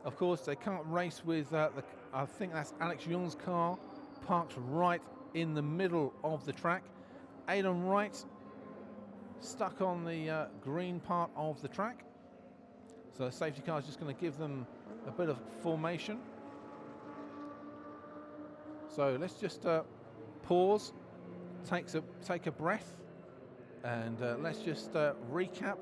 Speaker 2: Of course, they can't race with, I think that's Alex Young's car, parked right in the middle of the track. Aidan Wright stuck on the green part of the track. So the safety car is just going to give them a bit of formation. So let's just pause, take a breath, and let's just recap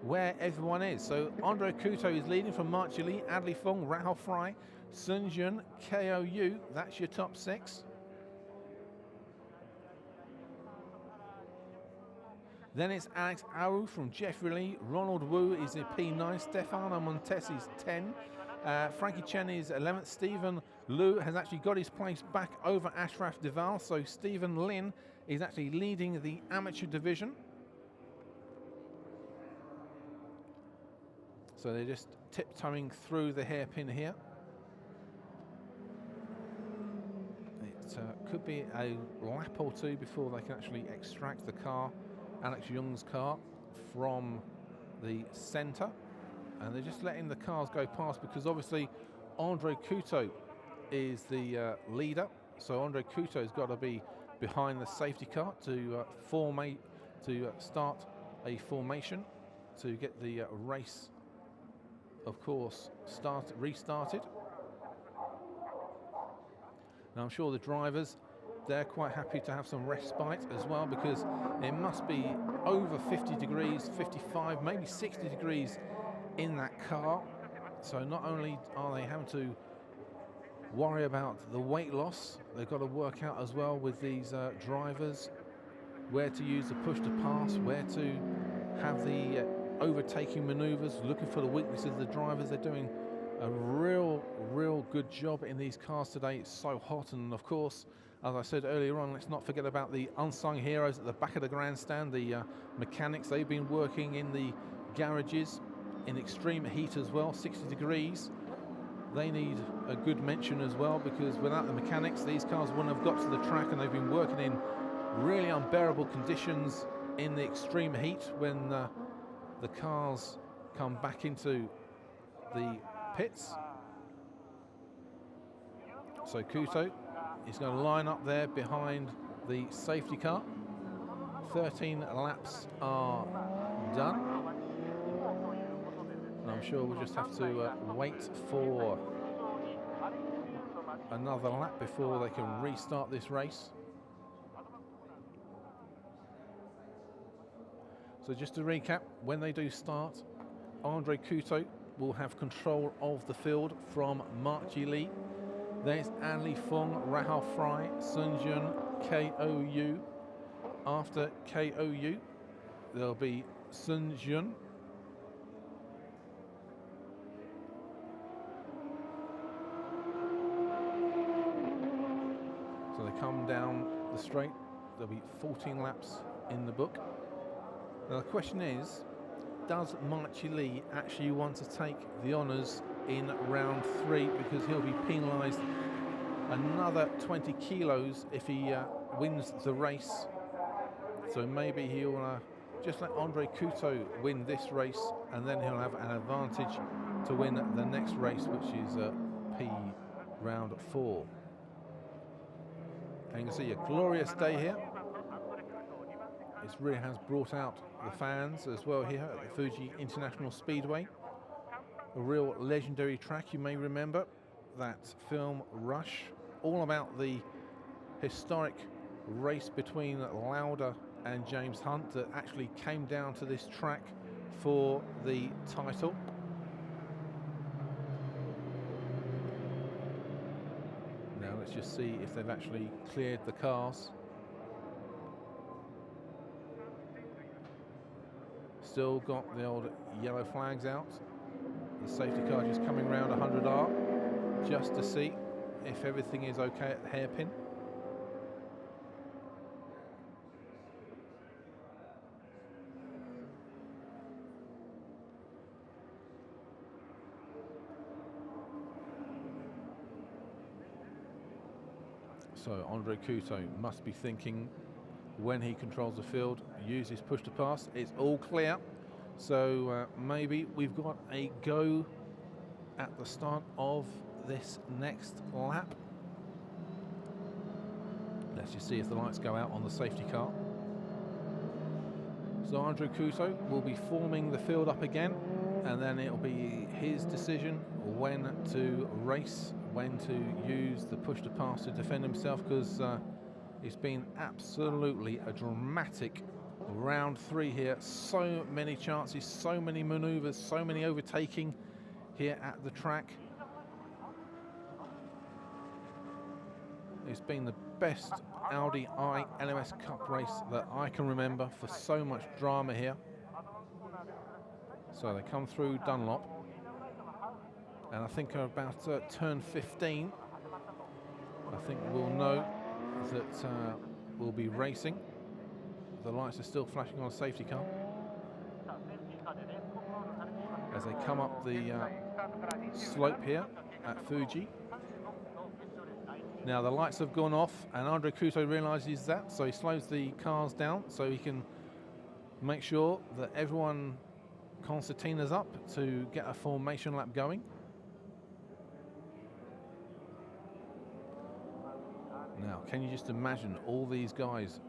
Speaker 2: where everyone is. So RW02 is leading from March Lee, Adley Fung, Rahul Fry, Sun Jun, KOU. That's your top 6. Then it's Alex Aru from Jeffrey Lee. Ronald Wu is a P9. Stefano Montesi is 10. Frankie Chen is 11th. Stephen Liu has actually got his place back over Ashraf Deval. So Stephen Lin is actually leading the amateur division. So they're just tiptoeing through the hairpin here. It could be a lap or two before they can actually extract the car, Alex Young's car, from the centre. And they're just letting the cars go past because obviously Andre Couto is the leader. So Andre Couto's got to be behind the safety car to start a formation to get the race, of course, restarted. Now I'm sure the drivers, they're quite happy to have some respite as well, because it must be over 50 degrees, 55, maybe 60 degrees in that car. So not only are they having to worry about the weight loss, they've got to work out as well with these drivers where to use the push to pass, where to have the overtaking maneuvers, looking for the weaknesses of the drivers. They're doing a real good job in these cars today. It's so hot, and of course, as I said earlier on, let's not forget about the unsung heroes at the back of the grandstand, the mechanics. They've been working in the garages in extreme heat as well, 60 degrees. They need a good mention as well, because without the mechanics, these cars wouldn't have got to the track, and they've been working in really unbearable conditions in the extreme heat when the cars come back into the pits. So Couto is going to line up there behind the safety car. 13 laps are done. And I'm sure we'll just have to wait for another lap before they can restart this race. So just to recap, when they do start, Andre Couto will have control of the field from Marchi Lee. There's An Li Feng, Rahul Fry, Sun Jun, KOU. After KOU, there'll be Sun Jun. So they come down the straight. There'll be 14 laps in the book. Now the question is, does Marchi Lee actually want to take the honours in round 3, because he'll be penalised another 20 kilos if he wins the race. So maybe he'll just let Andre Couto win this race, and then he'll have an advantage to win the next race, which is P round 4. And you can see a glorious day here. It really has brought out the fans as well here at the Fuji International Speedway. A real legendary track. You may remember that film Rush, all about the historic race between Lauda and James Hunt that actually came down to this track for the title. Now let's just see if they've actually cleared the cars. Still got the old yellow flags out. The safety car just coming around 100R just to see if everything is okay at the hairpin. So Andre Couto must be thinking, when he controls the field, use his push to pass. It's all clear. So maybe we've got a go at the start of this next lap. Let's just see if the lights go out on the safety car. So Andre Couto will be forming the field up again, and then it'll be his decision when to race, when to use the push to pass to defend himself, because it's been absolutely a dramatic round 3 here. So many chances, so many maneuvers, so many overtaking here at the track. It's been the best Audi I LMS Cup race that I can remember, for so much drama here. So they come through Dunlop, and I think about turn 15, I think we'll know that we'll be racing. The lights are still flashing on a safety car as they come up the slope here at Fuji. Now the lights have gone off and Andre Couto realises that, so he slows the cars down so he can make sure that everyone concertina's up to get a formation lap going. Now, can you just imagine all these guys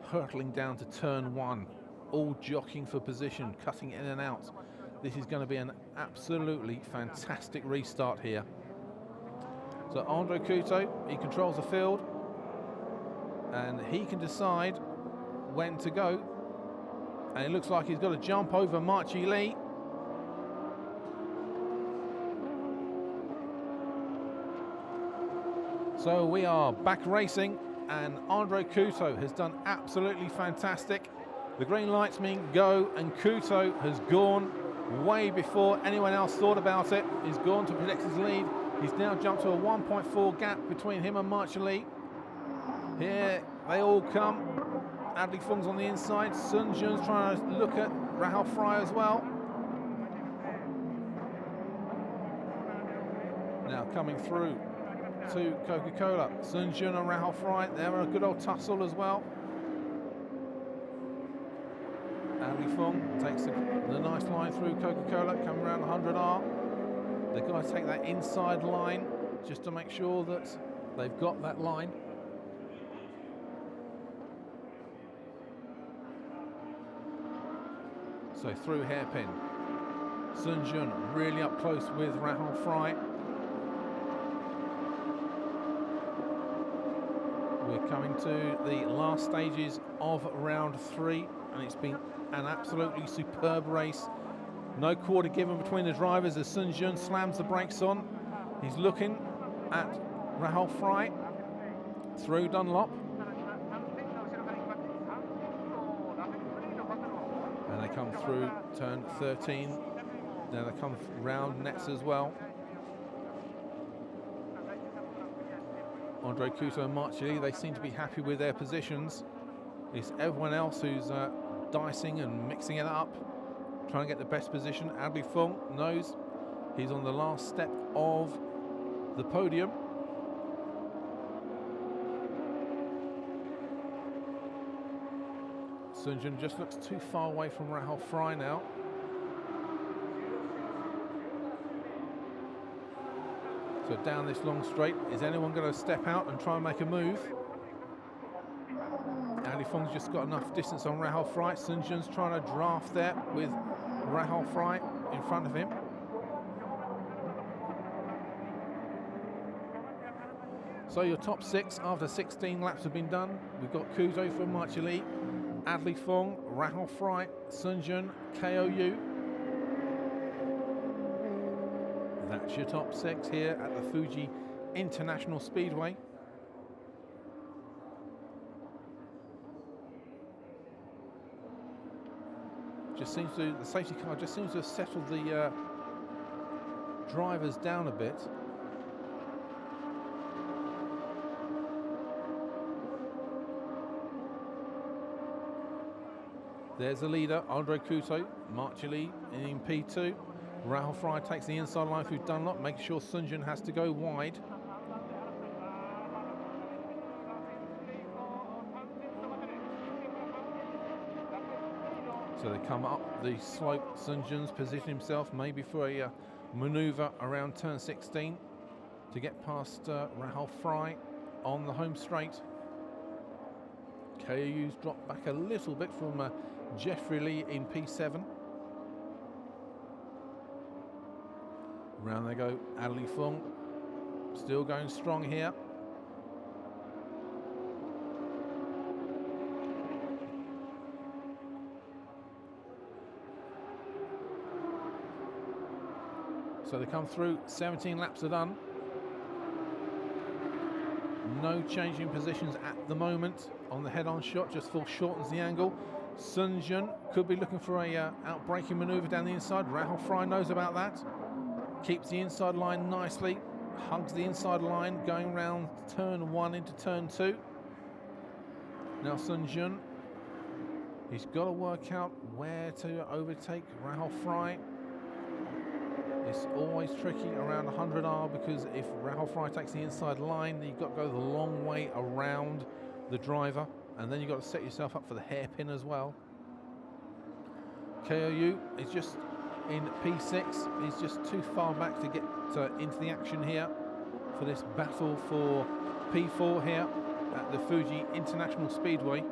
Speaker 2: hurtling down to turn one, all jockeying for position, cutting in and out. This is going to be an absolutely fantastic restart here. So Andre Couto, he controls the field and he can decide when to go. And it looks like he's got to jump over Marchi Lee. So we are back racing and Andre Couto has done absolutely fantastic. The green lights mean go and Couto has gone way before anyone else thought about it. He's gone to protect his lead. He's now jumped to a 1.4 gap between him and Marchi Lee. Here they all come. Adley Fung's on the inside. Sun Jun's trying to look at Rahul Fry as well. Now coming through to Coca-Cola. Sun Jun and Rahul Fry, they're a good old tussle as well. Adley Fung takes the nice line through Coca-Cola, coming around 100R. They've got to take that inside line just to make sure that they've got that line. So through hairpin. Sun Jun really up close with Rahul Fry. We're coming to the last stages of round 3 and it's been an absolutely superb race. No quarter given between the drivers as Sun Jun slams the brakes on. He's looking at Rahul Fry through Dunlop. And they come through turn 13. Now they come round nets as well. Andre Couto and Marchi Lee, they seem to be happy with their positions. It's everyone else who's dicing and mixing it up, trying to get the best position. Adley Fung knows he's on the last step of the podium. Sun Jun just looks too far away from Rahul Fry now. So down this long straight, is anyone going to step out and try and make a move? Adley Fung's just got enough distance on Rahul Fry. Sun Jun's trying to draft there with Rahul Fry in front of him. So your top 6 after 16 laps have been done. We've got Couto for Marchi Lee, Adley Fung, Rahul Fry, Sun Jun, KOU. That's your top 6 here at the Fuji International Speedway. Just seems to, the safety car just seems to have settled the drivers down a bit. There's the leader, Andre Couto, Marchi Lee in P2. Rahul Fry takes the inside line through Dunlop, making sure Sun Jun has to go wide. So they come up the slope. Sun Jun's positioned himself maybe for a manoeuvre around turn 16 to get past Rahul Fry on the home straight. KOU's dropped back a little bit from Jeffrey Lee in P7. Round they go, Adley Fung, still going strong here. So they come through, 17 laps are done. No changing positions at the moment on the head-on shot, just foreshortens the angle. Sun Jun could be looking for a outbraking manoeuvre down the inside. Rahul Fry knows about that. Keeps the inside line nicely, hugs the inside line, going round turn 1 into turn 2. Now Sun Jun, he's got to work out where to overtake Rahul Fry. It's always tricky around 100R because if Rahul Fry takes the inside line, then you've got to go the long way around the driver, and then you've got to set yourself up for the hairpin as well. KOU is just in P6. He's just too far back to get into the action here for this battle for P4 here at the Fuji International Speedway.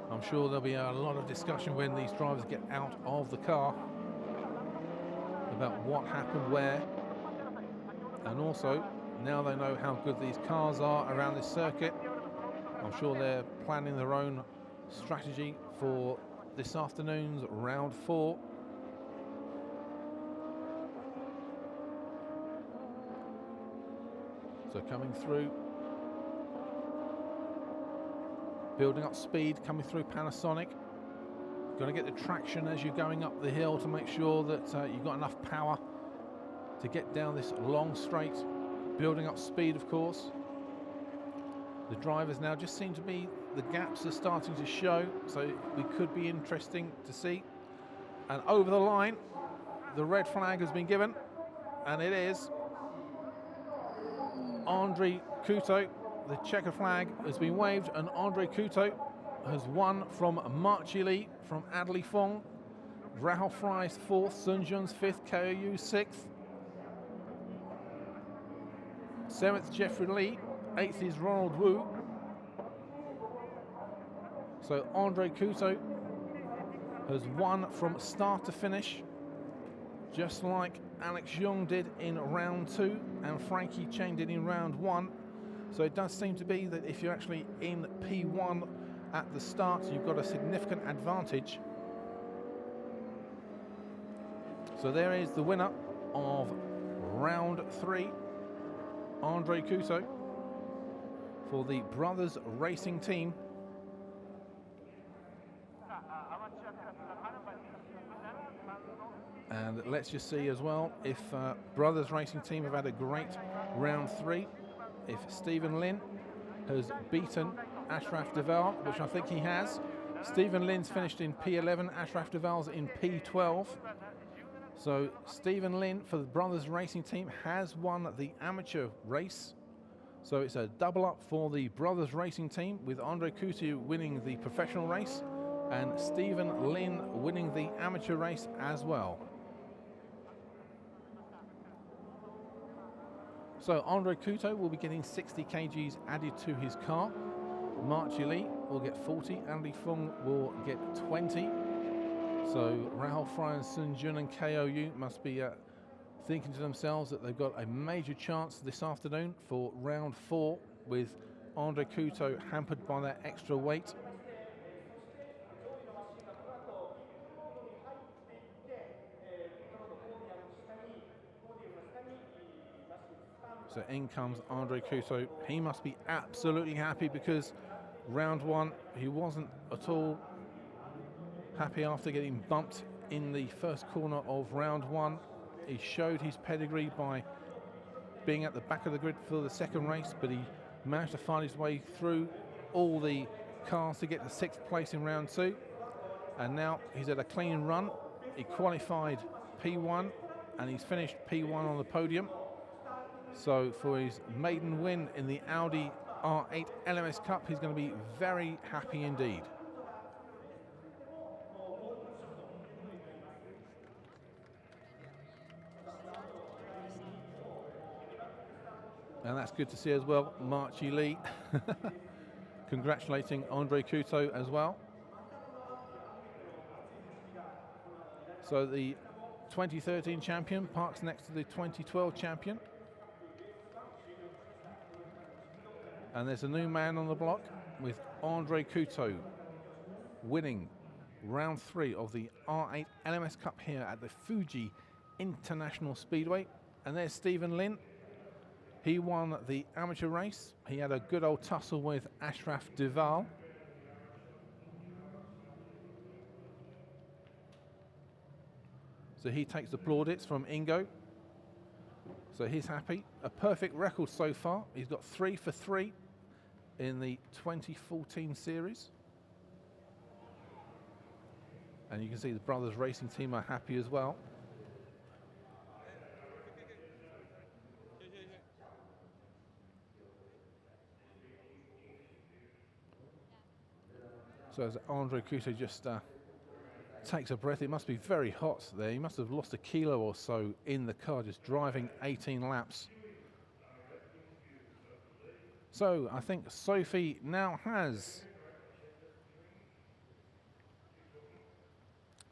Speaker 2: I'm sure there'll be a lot of discussion when these drivers get out of the car about what happened where, and also now they know how good these cars are around this circuit. I'm sure they're planning their own strategy for this afternoon's round 4. So coming through, building up speed, coming through Panasonic. Got to get the traction as you're going up the hill to make sure that you've got enough power to get down this long straight. Building up speed, of course. The drivers now just seem to be, the gaps are starting to show, so we could be interesting to see. And over the line, the red flag has been given, and it is Andre Couto. The checker flag has been waved, and Andre Couto has won from Marchi Lee, from Adley Fong. Rahul Fry's 4th, Sun Jun's 5th, KOU 6th. 7th, Jeffrey Lee. 8th is Ronald Wu. So Andre Couto has won from start to finish, just like Alex Young did in round 2 and Frankie Cheng did in round 1. So it does seem to be that if you're actually in P1 at the start, you've got a significant advantage. So there is the winner of round 3, Andre Couto, for the Brothers Racing Team. And let's just see as well if Brothers Racing Team have had a great round 3. If Stephen Lin has beaten Ashraf Deval, which I think he has. Stephen Lin's finished in P11, Ashraf Deval's in P12. So Stephen Lin for the Brothers Racing Team has won the amateur race. So it's a double up for the Brothers Racing Team, with Andre Couto winning the professional race and Stephen Lin winning the amateur race as well. So Andre Couto will be getting 60 kgs added to his car. Marchi Lee will get 40, Andy Fung will get 20. So Rahul Fry and Sun Jun and KOU must be thinking to themselves that they've got a major chance this afternoon for round 4, with Andre Couto hampered by that extra weight. So in comes Andre Couto. He must be absolutely happy because round 1 he wasn't at all happy after getting bumped in the first corner of round 1. He showed his pedigree by being at the back of the grid for the second race, but he managed to find his way through all the cars to get the 6th place in round 2. And now he's at a clean run. He qualified P1 and he's finished P1 on the podium. So for his maiden win in the Audi R8 LMS Cup, he's going to be very happy indeed. And that's good to see as well, Marchi Lee congratulating Andre Couto as well. So the 2013 champion parks next to the 2012 champion. And there's a new man on the block with Andre Couto winning round 3 of the R8 LMS Cup here at the Fuji International Speedway. And there's Stephen Lin. He won the amateur race. He had a good old tussle with Ashraf Deval. So he takes the plaudits from Ingo. So he's happy. A perfect record so far. He's got 3 for 3 in the 2014 series. And you can see the brothers racing team are happy as well. So as Andre Couto just takes a breath, it must be very hot there. He must have lost a kilo or so in the car just driving 18 laps. So I think Sophie now has.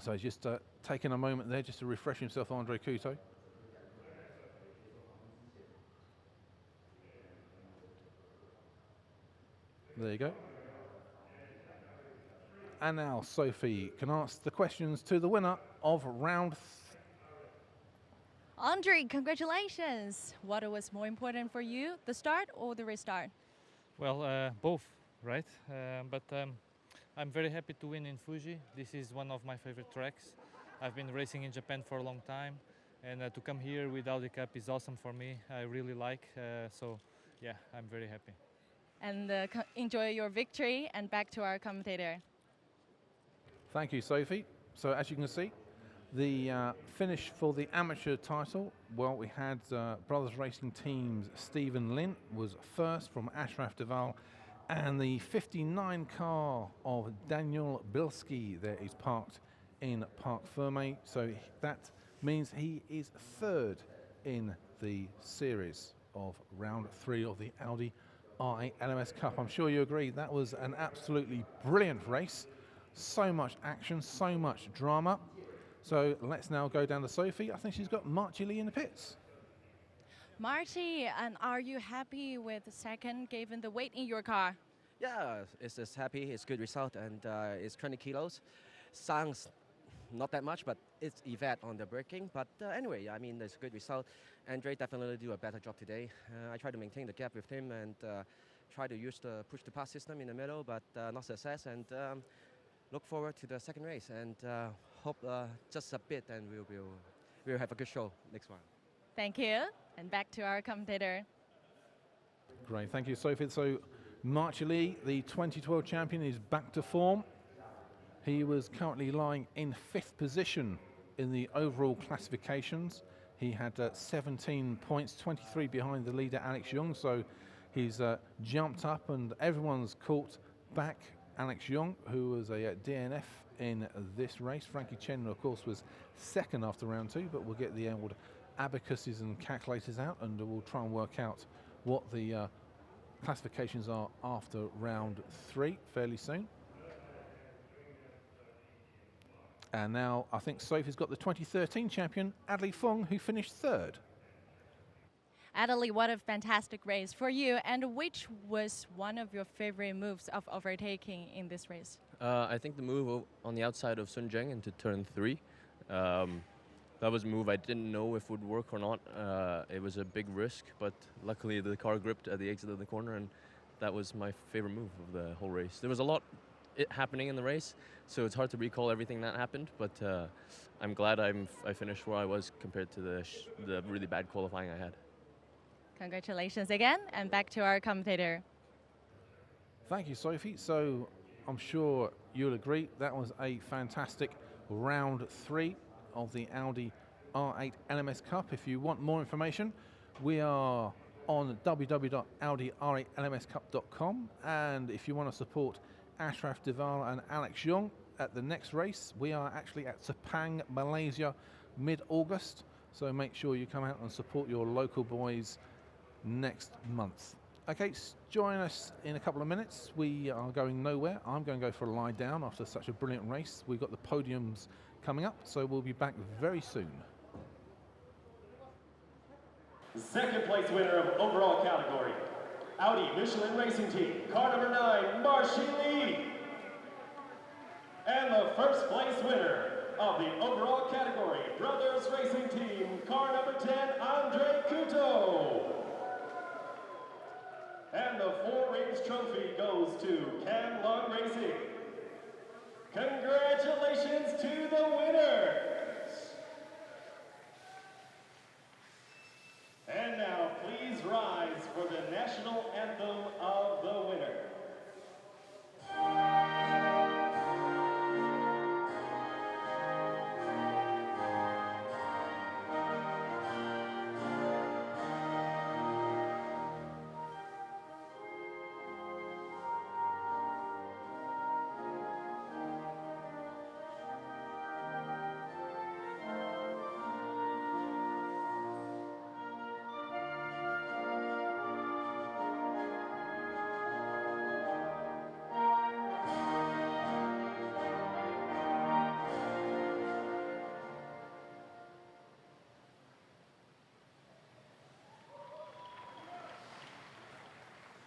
Speaker 2: So he's just taking a moment there just to refresh himself, Andre Couto. There you go. And now Sophie can ask the questions to the winner of round.
Speaker 1: Andre, congratulations. What was more important for you, the start or the restart?
Speaker 11: Well, both, right? I'm very happy to win in Fuji. This is one of my favorite tracks. I've been racing in Japan for a long time, and to come here with Audi Cup is awesome for me. I really like, so yeah, I'm very happy.
Speaker 1: And enjoy your victory, and back to our commentator.
Speaker 2: Thank you, Sophie. So as you can see, the finish for the amateur title, well, we had Brothers Racing Team's Stephen Lin was first from Ashraf Deval, and the 59 car of Daniel Bilski there is parked in Parc Ferme, so that means he is third in the series of round 3 of the Audi R8 LMS Cup. I'm sure you agree that was an absolutely brilliant race. So much action, so much drama. So let's now go down to Sophie. I think she's got Marty Lee in the pits.
Speaker 1: Marty, and are you happy with the second given the weight in your car?
Speaker 12: Yeah, it's just happy. It's good result, and it's 20 kilos. Sounds not that much, but it's Yvette on the braking. But anyway, I mean, it's a good result. Andre definitely do a better job today. I try to maintain the gap with him and try to use the push-to-pass system in the middle, but not success. And look forward to the second race, and hope just a bit, and we'll have a good show next one.
Speaker 1: Thank you. And back to our commentator.
Speaker 2: Great, thank you, Sophie. So Marty Lee, the 2012 champion, is back to form. He was currently lying in 5th position in the overall classifications. He had 17 points, 23 behind the leader Alex Young, so he's jumped up and everyone's caught back Alex Young, who was a DNF in this race. Frankie Chen, of course, was second after round 2, but we'll get the old abacuses and calculators out and we'll try and work out what the classifications are after round 3 fairly soon. And now I think Sophie's got the 2013 champion, Adley Fong, who finished 3rd.
Speaker 1: Adley, what a fantastic race for you. And which was one of your favorite moves of overtaking in this race?
Speaker 13: I think the move on the outside of Sun Zheng into turn 3. That was a move I didn't know if would work or not. It was a big risk, but luckily the car gripped at the exit of the corner, and that was my favorite move of the whole race. There was a lot happening in the race, so it's hard to recall everything that happened, but I'm glad I finished where I was compared to the really bad qualifying I had.
Speaker 1: Congratulations again, and back to our commentator.
Speaker 2: Thank you, Sophie. So I'm sure you'll agree that was a fantastic round 3 of the Audi R8 LMS Cup. If you want more information, we are on www.audi-r8lmscup.com, and if you want to support Ashraf Deval and Alex Young at the next race, we are actually at Sepang, Malaysia, mid-August, so make sure you come out and support your local boys next month. Okay, join us in a couple of minutes. We are going nowhere. I'm going to go for a lie down after such a brilliant race. We've got the podiums coming up, so we'll be back very soon.
Speaker 14: Second place winner of overall category, Audi Michelin Racing Team, car number 9, Marty Lee. And the first place winner of the overall category, Brothers Racing Team, car number 10, Andre Couto. And the 4-rings trophy goes to Can Long Racing. Congratulations to the winners! And now please rise for the national anthem of the winner.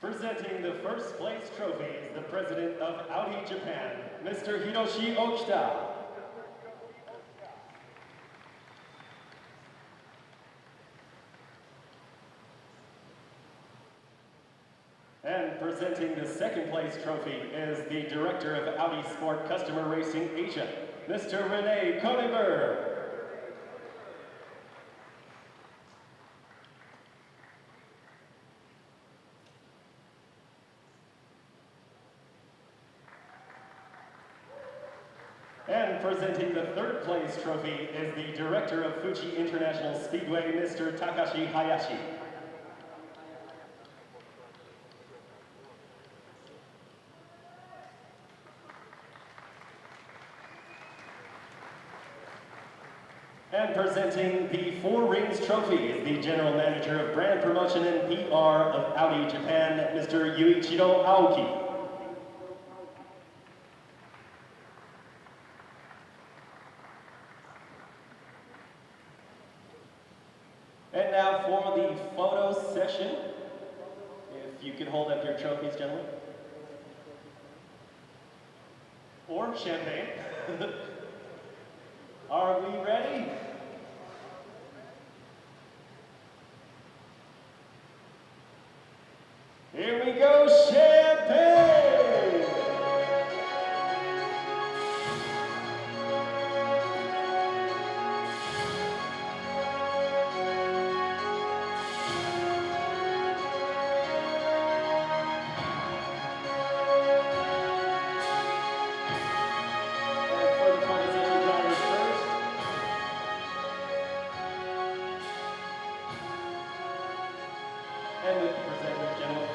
Speaker 14: Presenting the first place trophy is the president of Audi Japan, Mr. Hiroshi Okita. And presenting the second place trophy is the director of Audi Sport Customer Racing Asia, Mr. Rene Koniber. And presenting the third place trophy is the director of Fuji International Speedway, Mr. Takashi Hayashi. And presenting the Four Rings Trophy is the General Manager of Brand Promotion and PR of Audi Japan, Mr. Yuichiro Aoki. And now for the photo session. If you could hold up your trophies, gentlemen. Or champagne. Are we ready? Here we go, champagne! And with the presenters, gentlemen.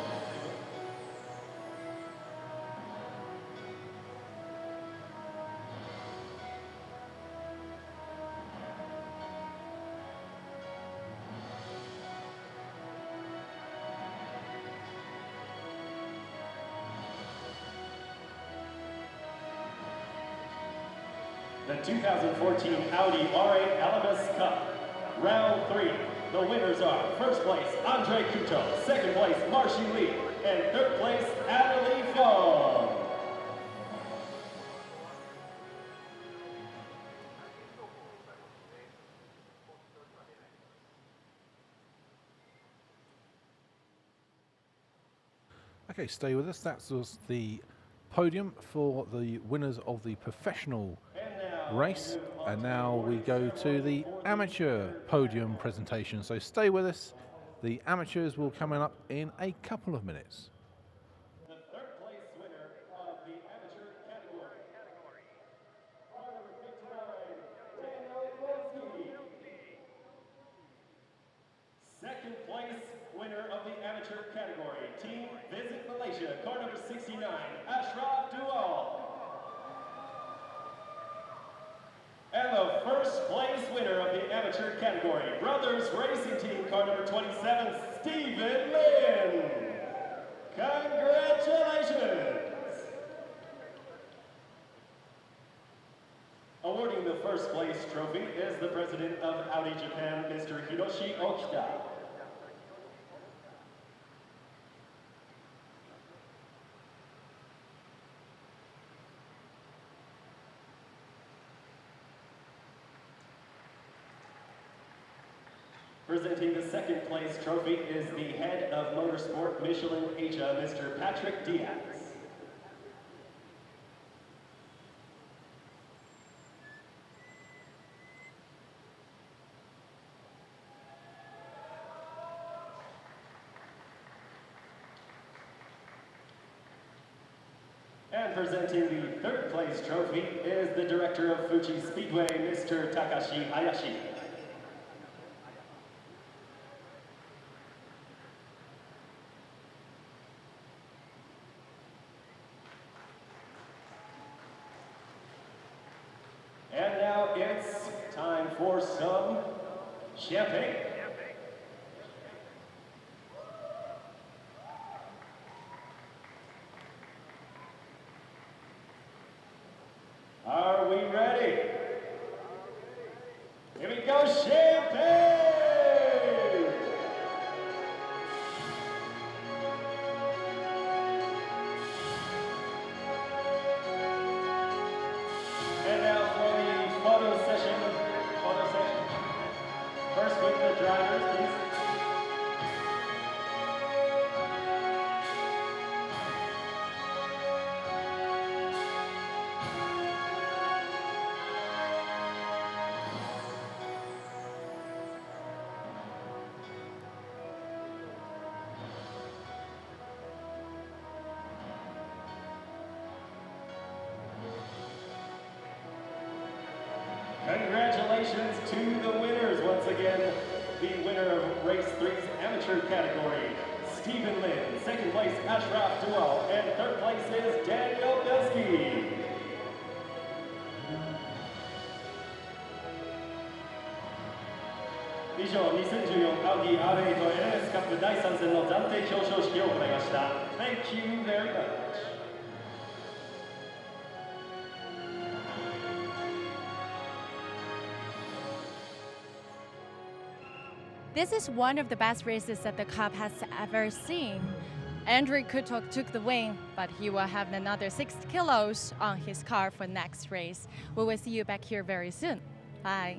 Speaker 14: The 2014 Audi R8 LMS Cup, Round 3. The winners are first place, Andre Couto, second place, Marcy Lee, and third place, Adelie Fong.
Speaker 2: Okay, stay with us. That was the podium for the winners of the professional race, and now we go to the amateur podium presentation. So stay with us. The amateurs will come up in a couple of minutes.
Speaker 14: The third place winner of the amateur category. Car number 59, Daniel Wolski. Second place winner of the amateur category, Team Visit Malaysia, car number 69, Ashraf Dual. And the first place winner of the amateur category, Brothers Racing Team, car number 27, Stephen Lin. Congratulations! Awarding the first place trophy is the president of Audi Japan, Mr. Hiroshi Okita. Presenting the second place trophy is the head of Motorsport Michelin Asia, Mr. Patrick Diaz. And presenting the third place trophy is the director of Fuji Speedway, Mr. Takashi Hayashi. And now it's time for some champagne. Are we ready? Here we go, champagne! First with the drivers, please. Congratulations to the winners once again. The winner of Race 3's amateur category, Stephen Lin. Second place, RW02, and third place is Daniel Belsky. 以上、2014アウディ RA と LMS カップ第3戦の暫定表彰式を行いました。Thank you very much.
Speaker 1: This is one of the best races that the Cup has ever seen. Andrei Kutok took the win, but he will have another 6 kilos on his car for next race. We will see you back here very soon. Bye.